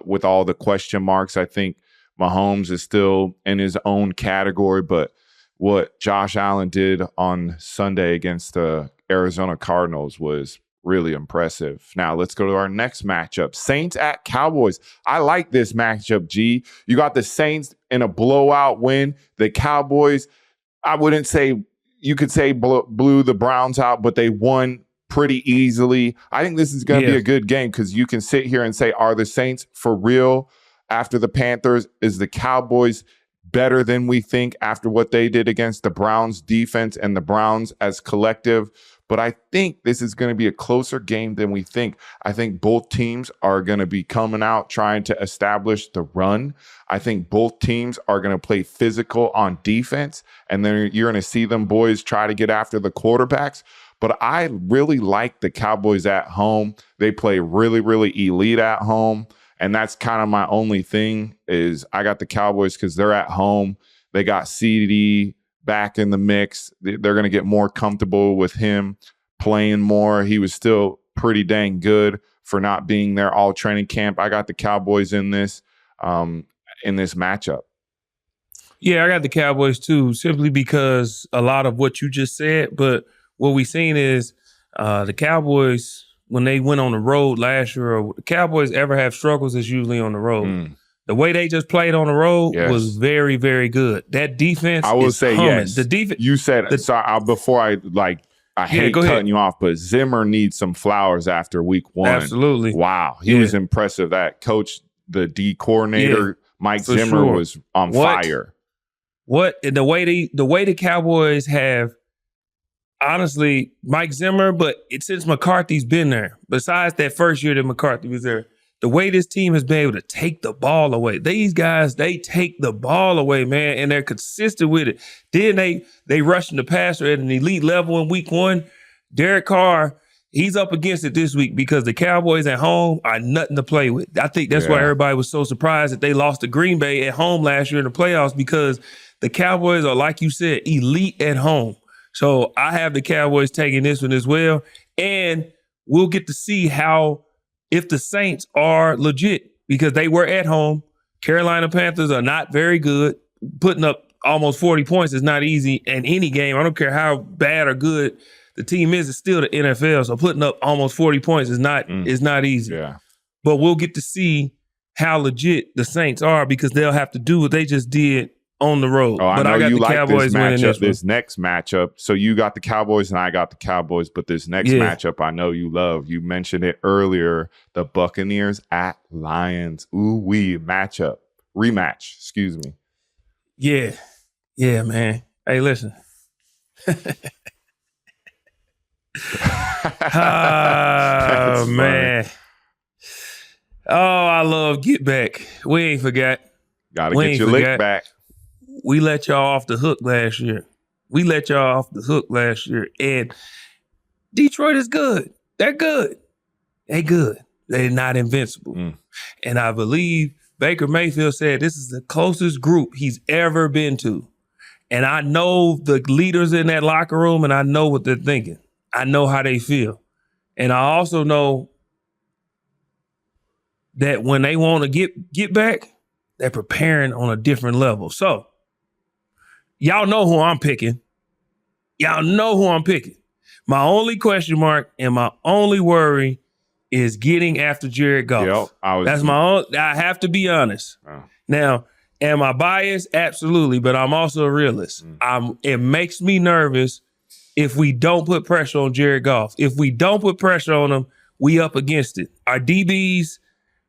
with all the question marks. I think Mahomes is still in his own category, but what Josh Allen did on Sunday against the Arizona Cardinals was really impressive. Now let's go to our next matchup. Saints at Cowboys. I like this matchup, G. You got the Saints in a blowout win. The Cowboys, I wouldn't say, you could say blew the Browns out, but they won pretty easily. I think this is going to be a good game because you can sit here and say, are the Saints for real after the Panthers? Is the Cowboys better than we think after what they did against the Browns defense and the Browns as collective? But I think this is going to be a closer game than we think. I think both teams are going to be coming out trying to establish the run. I think both teams are going to play physical on defense, and then you're going to see them boys try to get after the quarterbacks. But I really like the Cowboys at home. They play really, really elite at home. And that's kind of my only thing is I got the Cowboys because they're at home. They got CD back in the mix. They're going to get more comfortable with him playing more. He was still pretty dang good for not being there all training camp. I got the Cowboys in this matchup. Yeah, I got the Cowboys too, simply because a lot of what you just said. But what we seen is the Cowboys, when they went on the road last year, or the Cowboys ever have struggles, is usually on the road. The way they just played on the road was very, very good. That defense, I will say humming. yes. The defense. You said sorry before I hate cutting you off, but Zimmer needs some flowers after week 1. Absolutely. Wow, he was impressive. That coach, the D coordinator, Mike Zimmer was on fire. The way the Cowboys have, honestly, Mike Zimmer, but since McCarthy's been there, besides that first year that McCarthy was there, the way this team has been able to take the ball away. These guys, they take the ball away, man, and they're consistent with it. Then they rushing the passer at an elite level in week 1. Derek Carr, he's up against it this week because the Cowboys at home are nothing to play with. I think that's why everybody was so surprised that they lost to Green Bay at home last year in the playoffs, because the Cowboys are, like you said, elite at home. So I have the Cowboys taking this one as well. And we'll get to see if the Saints are legit, because they were at home. Carolina Panthers are not very good. Putting up almost 40 points is not easy in any game. I don't care how bad or good the team is, it's still the NFL. So putting up almost 40 points is not easy. Yeah. But we'll get to see how legit the Saints are, because they'll have to do what they just did on the road. Oh, but I know I got you the like Cowboys this winning matchup, this next matchup. So you got the Cowboys and I got the Cowboys, but this next matchup I know you love. You mentioned it earlier, the Buccaneers at Lions. Ooh-wee rematch, excuse me. Yeah. Yeah, man. Hey, listen. Oh, man. Oh, I love Get Back. We ain't forgot. Gotta get your lick back. We let y'all off the hook last year. And Detroit is good. They're good. They're not invincible. And I believe Baker Mayfield said this is the closest group he's ever been to. And I know the leaders in that locker room, and I know what they're thinking. I know how they feel. And I also know that when they want to get back, they're preparing on a different level. So, y'all know who I'm picking. My only question mark and my only worry is getting after Jared Goff. That's my own. I have to be honest. Now, am I biased? Absolutely, but I'm also a realist. It makes me nervous if we don't put pressure on Jared Goff. If we don't put pressure on him, we up against it. Our DBs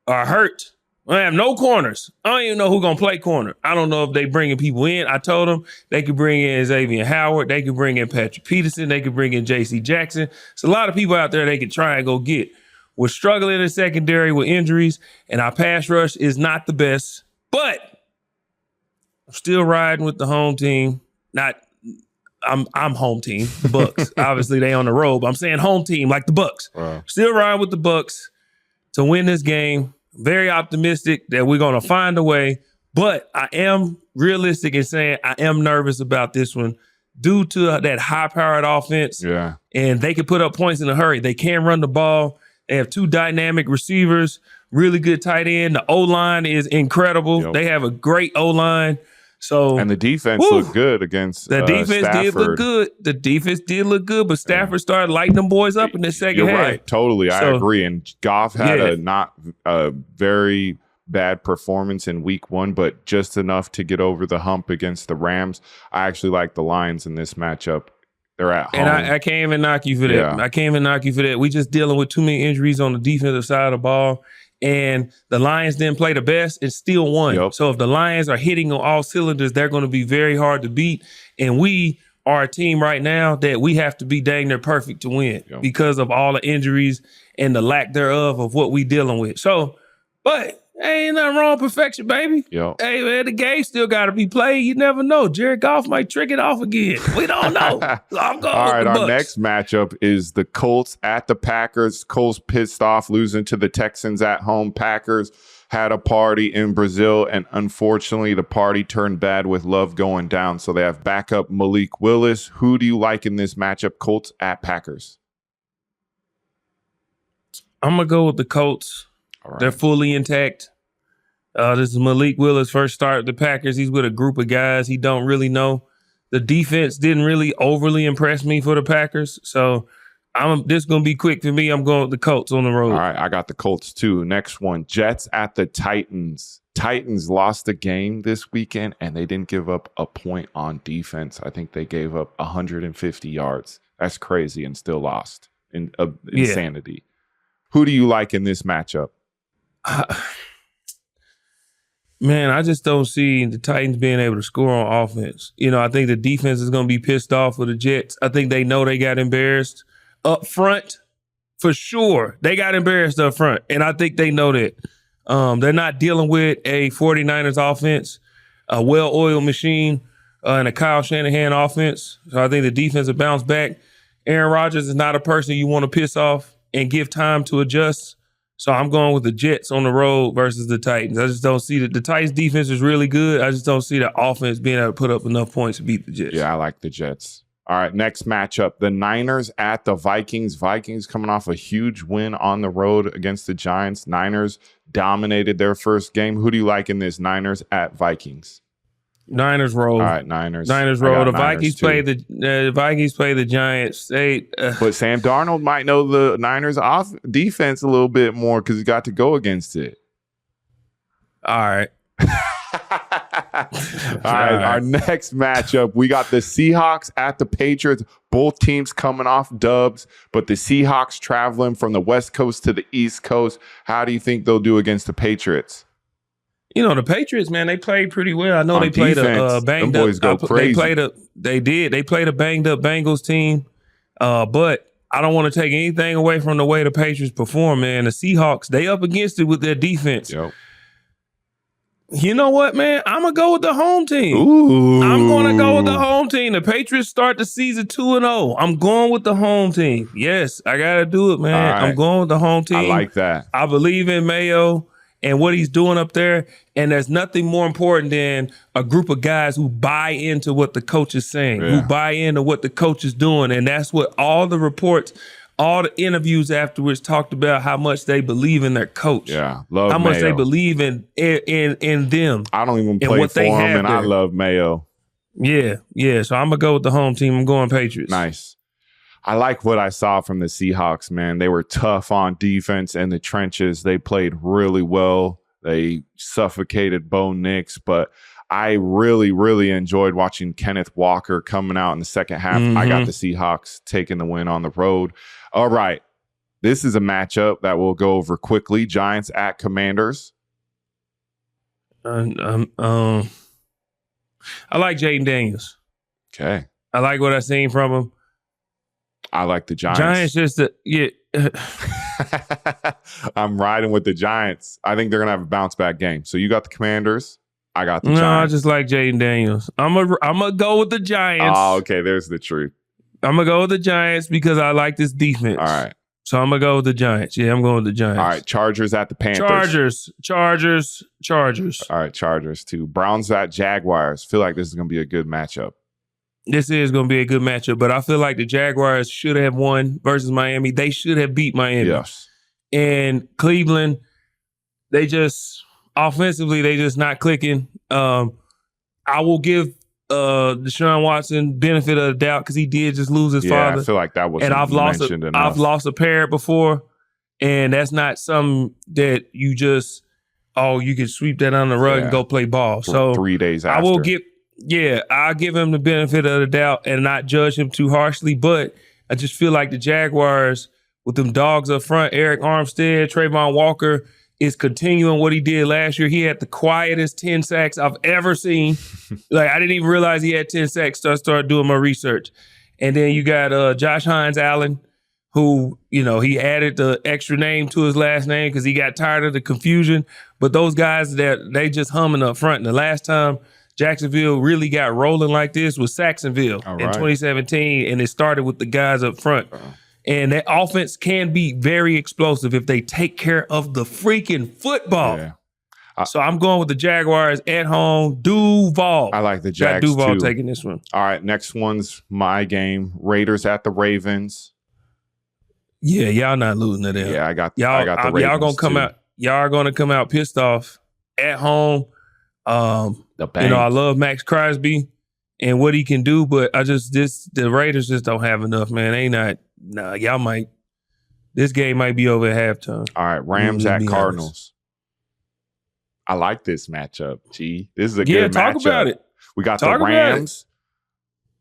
are hurt. I have no corners. I don't even know who's going to play corner. I don't know if they bringing people in. I told them they could bring in Xavier Howard. They could bring in Patrick Peterson. They could bring in J.C. Jackson. There's a lot of people out there they could try and go get. We're struggling in secondary with injuries, and our pass rush is not the best. But I'm still riding with the home team. I'm home team, the Bucks. Obviously, they on the road, but I'm saying home team like the Bucks. Wow. Still riding with the Bucks to win this game. Very optimistic that we're going to find a way, but I am realistic in saying I am nervous about this one due to that high-powered offense. Yeah. And they can put up points in a hurry. They can run the ball. They have two dynamic receivers, really good tight end. The O-line is incredible. Yep. They have a great O-line. So, and the defense looked good against the defense Stafford. did look good. The defense did look good, but Stafford started lighting them boys up in the second half. Right, totally. I agree. And Goff had a very bad performance in week 1, but just enough to get over the hump against the Rams. I actually like the Lions in this matchup. They're at home. And I can't even knock you for that. Yeah. I can't even knock you for that. We just dealing with too many injuries on the defensive side of the ball. And the Lions didn't play the best and still won. Yep. So if the Lions are hitting on all cylinders, they're going to be very hard to beat. And we are a team right now that we have to be dang near perfect to win because of all the injuries and the lack thereof of what we dealing with. So, but ain't nothing wrong with perfection, baby. Yep. Hey, man, the game still got to be played. You never know. Jared Goff might trick it off again. We don't know. So I'm going all with right, the our Bucks. next matchup is the Colts at the Packers. Colts pissed off losing to the Texans at home. Packers had a party in Brazil, and unfortunately, the party turned bad with Love going down. So they have backup Malik Willis. Who do you like in this matchup? Colts at Packers. I'm going to go with the Colts. All right. They're fully intact. This is Malik Willis' first start with the Packers. He's with a group of guys he don't really know. The defense didn't really overly impress me for the Packers. So this is going to be quick for me. I'm going with the Colts on the road. All right, I got the Colts too. Next one, Jets at the Titans. Titans lost the game this weekend, and they didn't give up a point on defense. I think they gave up 150 yards. That's crazy and still lost. Insanity. Who do you like in this matchup? Man, I just don't see the Titans being able to score on offense. I think the defense is going to be pissed off with the Jets. I think they know they got embarrassed up front for sure. They got embarrassed up front, and I think they know that. They're not dealing with a 49ers offense, a well-oiled machine, and a Kyle Shanahan offense. So I think the defense will bounce back. Aaron Rodgers is not a person you want to piss off and give time to adjust. So I'm going with the Jets on the road versus the Titans. I just don't see that the Titans defense is really good. I just don't see the offense being able to put up enough points to beat the Jets. Yeah, I like the Jets. All right, next matchup, the Niners at the Vikings. Vikings coming off a huge win on the road against the Giants. Niners dominated their first game. Who do you like in this? Niners at Vikings. Niners roll. All right, Niners. Niners roll. The Vikings play the Vikings play the Giants. But Sam Darnold might know the Niners defense a little bit more because he got to go against it. All right. All right, our next matchup, we got the Seahawks at the Patriots. Both teams coming off dubs, but the Seahawks traveling from the West Coast to the East Coast. How do you think they'll do against the Patriots? The Patriots, man, they played pretty well. I know they played a banged up. Boys go crazy. They played a banged up Bengals team, but I don't want to take anything away from the way the Patriots perform, man. The Seahawks, they up against it with their defense. Yep. You know what, man? I'm going to go with the home team. Ooh. I'm going to go with the home team. The Patriots start the season 2-0. I'm going with the home team. Yes, I got to do it, man. Right. I'm going with the home team. I like that. I believe in Mayo and what he's doing up there. And there's nothing more important than a group of guys who buy into what the coach is saying, who buy into what the coach is doing. And that's what all the reports, all the interviews afterwards talked about, how much they believe in their coach. Yeah, love how much Mayo. they believe in them. I don't even play for him, and I love Mayo. Yeah. So I'm going to go with the home team. I'm going Patriots. Nice. I like what I saw from the Seahawks, man. They were tough on defense in the trenches. They played really well. They suffocated Bo Nix, but I really, really enjoyed watching Kenneth Walker coming out in the second half. Mm-hmm. I got the Seahawks taking the win on the road. All right. This is a matchup that we'll go over quickly. Giants at Commanders. I like Jaden Daniels. Okay. I like what I've seen from him. I like the Giants. Giants just, yeah. I'm riding with the Giants. I think they're going to have a bounce back game. So you got the Commanders. I got the No, Giants. I just like Jaden Daniels. I'm gonna go with the Giants. Oh, okay. There's the truth. I'm gonna go with the Giants because I like this defense. All right. So I'm gonna go with the Giants. Yeah, I'm going with the Giants. All right. Chargers at the Panthers. Chargers. All right. Chargers too. Browns at Jaguars. Feel like this is going to be a good matchup. This is going to be a good matchup, but I feel like the Jaguars should have won versus Miami. They should have beat Miami. Yes. And Cleveland, they just offensively, they just not clicking. I will give Deshaun Watson benefit of the doubt because he did just lose his father. I feel like that was I've lost a parent before, and that's not something that you just you can sweep that on the rug and go play ball. So 3 days after. I'll give him the benefit of the doubt and not judge him too harshly. But I just feel like the Jaguars, with them dogs up front, Eric Armstead, Trayvon Walker, is continuing what he did last year. He had the quietest 10 sacks I've ever seen. Like, I didn't even realize he had 10 sacks. So I started doing my research. And then you got Josh Hines Allen, who, he added the extra name to his last name because he got tired of the confusion. But those guys, they just humming up front. And the last time Jacksonville really got rolling like this was Saxonville in 2017, and it started with the guys up front. And that offense can be very explosive if they take care of the freaking football. Yeah. So I'm going with the Jaguars at home. Duval. I like the Jags Duval too. taking this one. All right, next one's my game. Raiders at the Ravens. Yeah, y'all not losing to them. Yeah, I got the Ravens y'all gonna come too. out. Y'all are gonna come out pissed off at home. The I love Max Crosby and what he can do, but the Raiders just don't have enough, man. Y'all might. This game might be over at halftime. All right, Rams at Cardinals. Honest. I like this matchup. This is a good matchup. Talk about it. We got the Rams.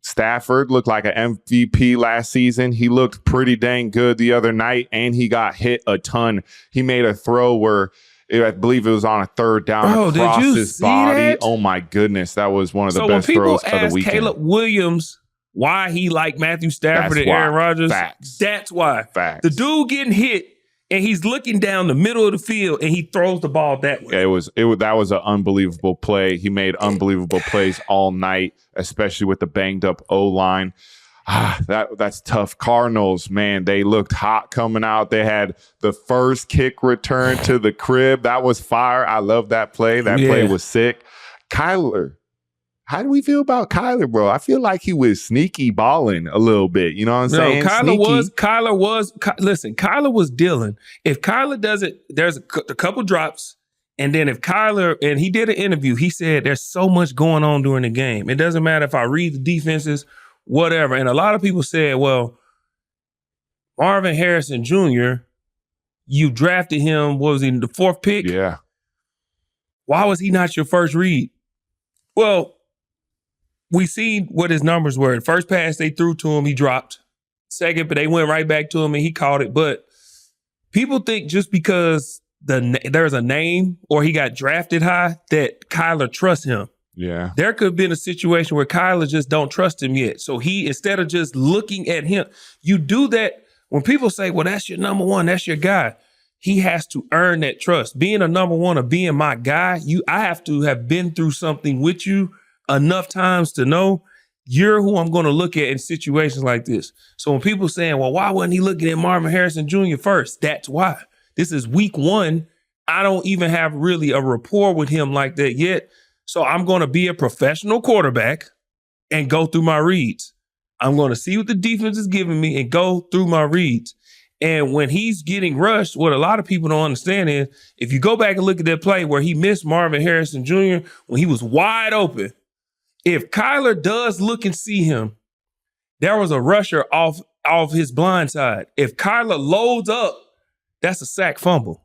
Stafford looked like an MVP last season. He looked pretty dang good the other night, and he got hit a ton. He made a throw where I believe it was on a third down across his body. That? Oh, my goodness. That was one of the best throws of the weekend. Caleb Williams why he liked Matthew Stafford and Aaron Rodgers, that's why. Facts. The dude getting hit, and he's looking down the middle of the field, and he throws the ball that way. That was an unbelievable play. He made unbelievable plays all night, especially with the banged up O-line. That's tough. Cardinals, man, they looked hot coming out. They had the first kick return to the crib. That was fire. I love that play. That play was sick. Kyler, how do we feel about Kyler, bro? I feel like he was sneaky balling a little bit. You know what I'm saying? Kyler was dealing. If Kyler does it, there's a couple drops. And then if Kyler, and he did an interview, he said there's so much going on during the game. It doesn't matter if I read the defenses, whatever. And a lot of people said, well, Marvin Harrison Jr., you drafted him, what was he, the fourth pick? Yeah. Why was he not your first read? Well, we seen what his numbers were. The first pass they threw to him, he dropped. Second, but they went right back to him and he caught it. But people think just because there's a name or he got drafted high that Kyler trusts him. Yeah. There could have been a situation where Kyler just don't trust him yet. So he, instead of just looking at him, you do that when people say, well, that's your number one, that's your guy. He has to earn that trust. Being a number one or being my guy, I have to have been through something with you enough times to know you're who I'm going to look at in situations like this. So when people saying, well, why wasn't he looking at Marvin Harrison Jr. first? That's why. This is week one. I don't even have really a rapport with him like that yet. So I'm going to be a professional quarterback and go through my reads. I'm going to see what the defense is giving me and go through my reads. And when he's getting rushed, what a lot of people don't understand is if you go back and look at that play where he missed Marvin Harrison Jr. when he was wide open, if Kyler does look and see him, there was a rusher off his blind side. If Kyler loads up, that's a sack fumble.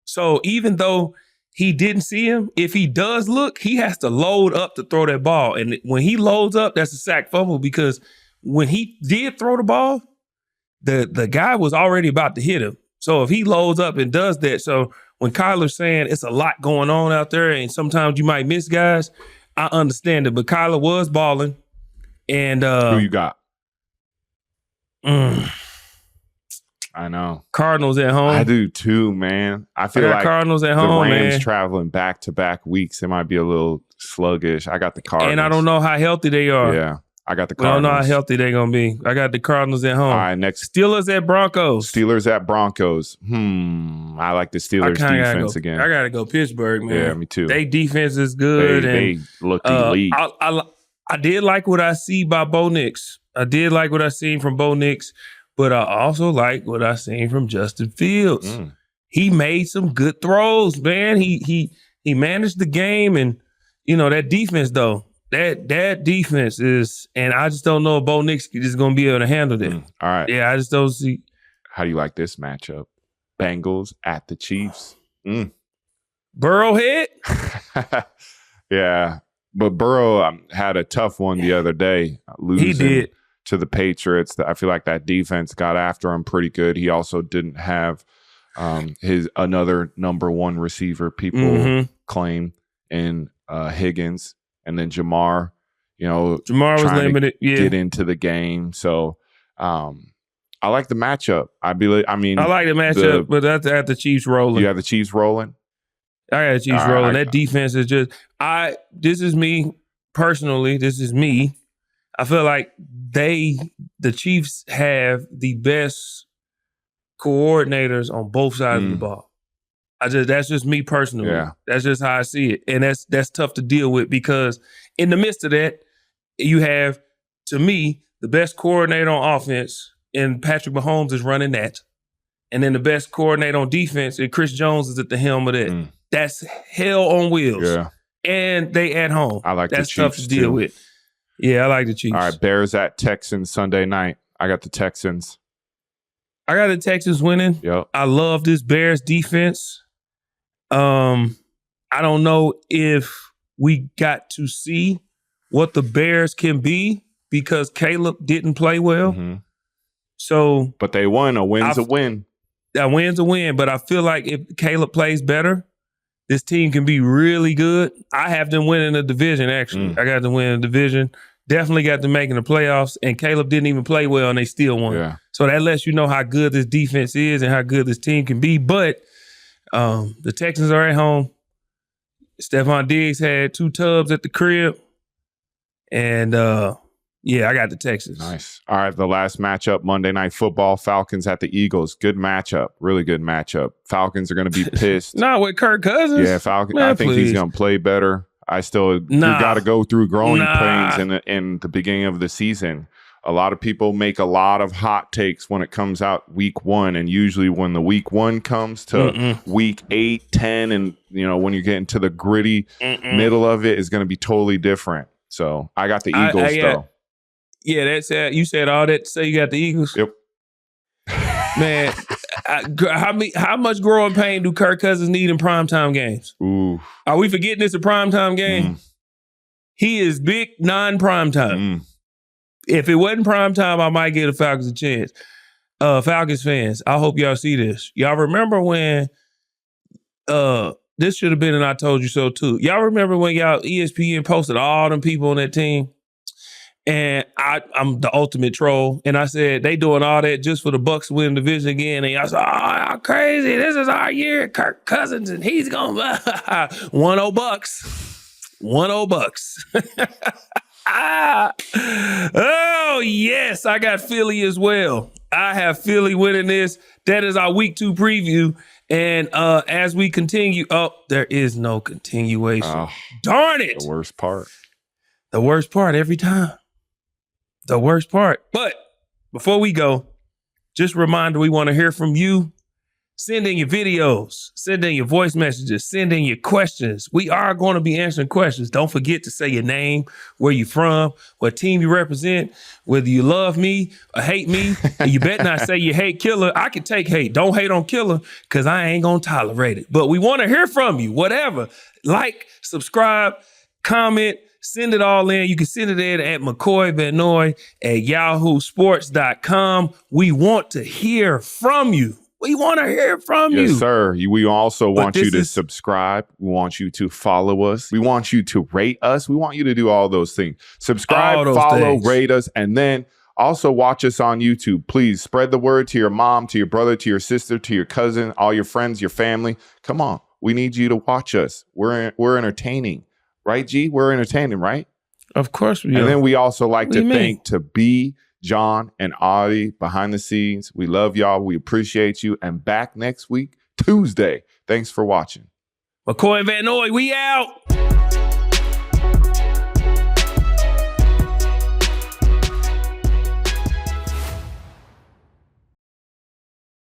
So even though he didn't see him, if he does look, he has to load up to throw that ball. And when he loads up, that's a sack fumble because when he did throw the ball, the guy was already about to hit him. So if he loads up and does that, so when Kyler's saying it's a lot going on out there and sometimes you might miss guys, I understand it. But Kyler was balling. And who you got? I know. Cardinals at home. I do too, man. I feel like Cardinals at home, the Rams man. traveling back-to-back weeks, it might be a little sluggish. I got the Cardinals. And I don't know how healthy they are. Yeah, I got the I don't Cardinals. know how healthy they're going to be. I got the Cardinals at home. All right, next. Steelers at Broncos. Steelers at Broncos. I like the Steelers defense again. I got to go Pittsburgh, man. Yeah, me too. They defense is good. They look elite. I did like what I see by Bo Nix. I did like what I seen from Bo Nix. But I also like what I seen from Justin Fields. He made some good throws, man. He managed the game, and that defense though. That defense is, and I just don't know if Bo Nix is going to be able to handle that. All right. Yeah, I just don't see. How do you like this matchup? Bengals at the Chiefs. Burrowhead. Yeah, but Burrow had a tough one the other day, losing. He did. To the Patriots. I feel like that defense got after him pretty good. He also didn't have his another number one receiver people claim in Higgins, and then Jamar. Jamar was limited. Get into the game. So I like the matchup. I like the matchup, but that's at the Chiefs rolling. You have the Chiefs rolling. I got the Chiefs rolling. That defense is just. This is me personally. This is me. I feel like the Chiefs have the best coordinators on both sides of the ball. That's just me personally. Yeah. That's just how I see it. And that's tough to deal with because in the midst of that, you have, to me, the best coordinator on offense, and Patrick Mahomes is running that. And then the best coordinator on defense, and Chris Jones is at the helm of that. That's hell on wheels. Yeah. And they at home. I like that's the Chiefs tough to deal with. Yeah, I like the Chiefs. All right, Bears at Texans Sunday night. I got the Texans. I got the Texans winning. Yep. I love this Bears defense. I don't know if we got to see what the Bears can be because Caleb didn't play well. So, but they won. A win's a win. A win's a win. But I feel like if Caleb plays better, this team can be really good. I have them winning the division, actually. I got them winning the division. Definitely got them making the playoffs. And Caleb didn't even play well, and they still won. Yeah. So that lets you know how good this defense is and how good this team can be. But the Texans are at home. Stephon Diggs had 2 tubs at the crib. And, I got the Texans. Nice. All right, the last matchup, Monday Night Football, Falcons at the Eagles. Good matchup. Really good matchup. Falcons are going to be pissed. Not with Kirk Cousins. Yeah, Falcons. Man, I think he's going to play better. You got to go through growing pains in the beginning of the season. A lot of people make a lot of hot takes when it comes out week 1, and usually when the week 1 comes to week 8, 10, and when you get into the gritty middle of it, is going to be totally different. So I got the Eagles though. Yeah, that's it. You said all that to say you got the Eagles. Yep. Man, how much growing pain do Kirk Cousins need in primetime games? Ooh. Are we forgetting it's a primetime game? He is big non-primetime. If it wasn't primetime, I might give the Falcons a chance. Falcons fans, I hope y'all see this. Y'all remember when this should have been in I Told You So too. Y'all remember when ESPN posted all them people on that team? And I'm the ultimate troll. And I said, they doing all that just for the Bucs to win the division again. And y'all said, oh, crazy. This is our year. Kirk Cousins, and he's going to 1-0 Bucs. 1-0 Bucs. Oh, yes. I got Philly as well. I have Philly winning this. That is our week 2 preview. And as we continue, there is no continuation. Oh, darn it. The worst part. The worst part every time. The worst part. But before we go, just a reminder, we want to hear from you. Send in your videos, send in your voice messages, send in your questions. We are going to be answering questions. Don't forget to say your name, where you from, what team you represent, whether you love me or hate me. And you better not say you hate Killer. I can take hate. Don't hate on Killer because I ain't going to tolerate it. But we want to hear from you, whatever. Like, subscribe, comment, send it all in. You can send it in at McCoy Van Noy at yahoosports.com. We want to hear from you. We want to hear from you. Yes, sir. We also want you to this is- subscribe. We want you to follow us. We want you to rate us. We want you to do all those things. Subscribe, All those follow, things. rate us, and then also watch us on YouTube. Please spread the word to your mom, to your brother, to your sister, to your cousin, all your friends, your family. Come on. We need you to watch us. We're entertaining. Right, G? We're entertaining, right? Of course we are. And then we also like What to do you mean? thank to B, John, and Audie behind the scenes. We love y'all. We appreciate you. And back next week, Tuesday. Thanks for watching. McCoy Van Noy, we out.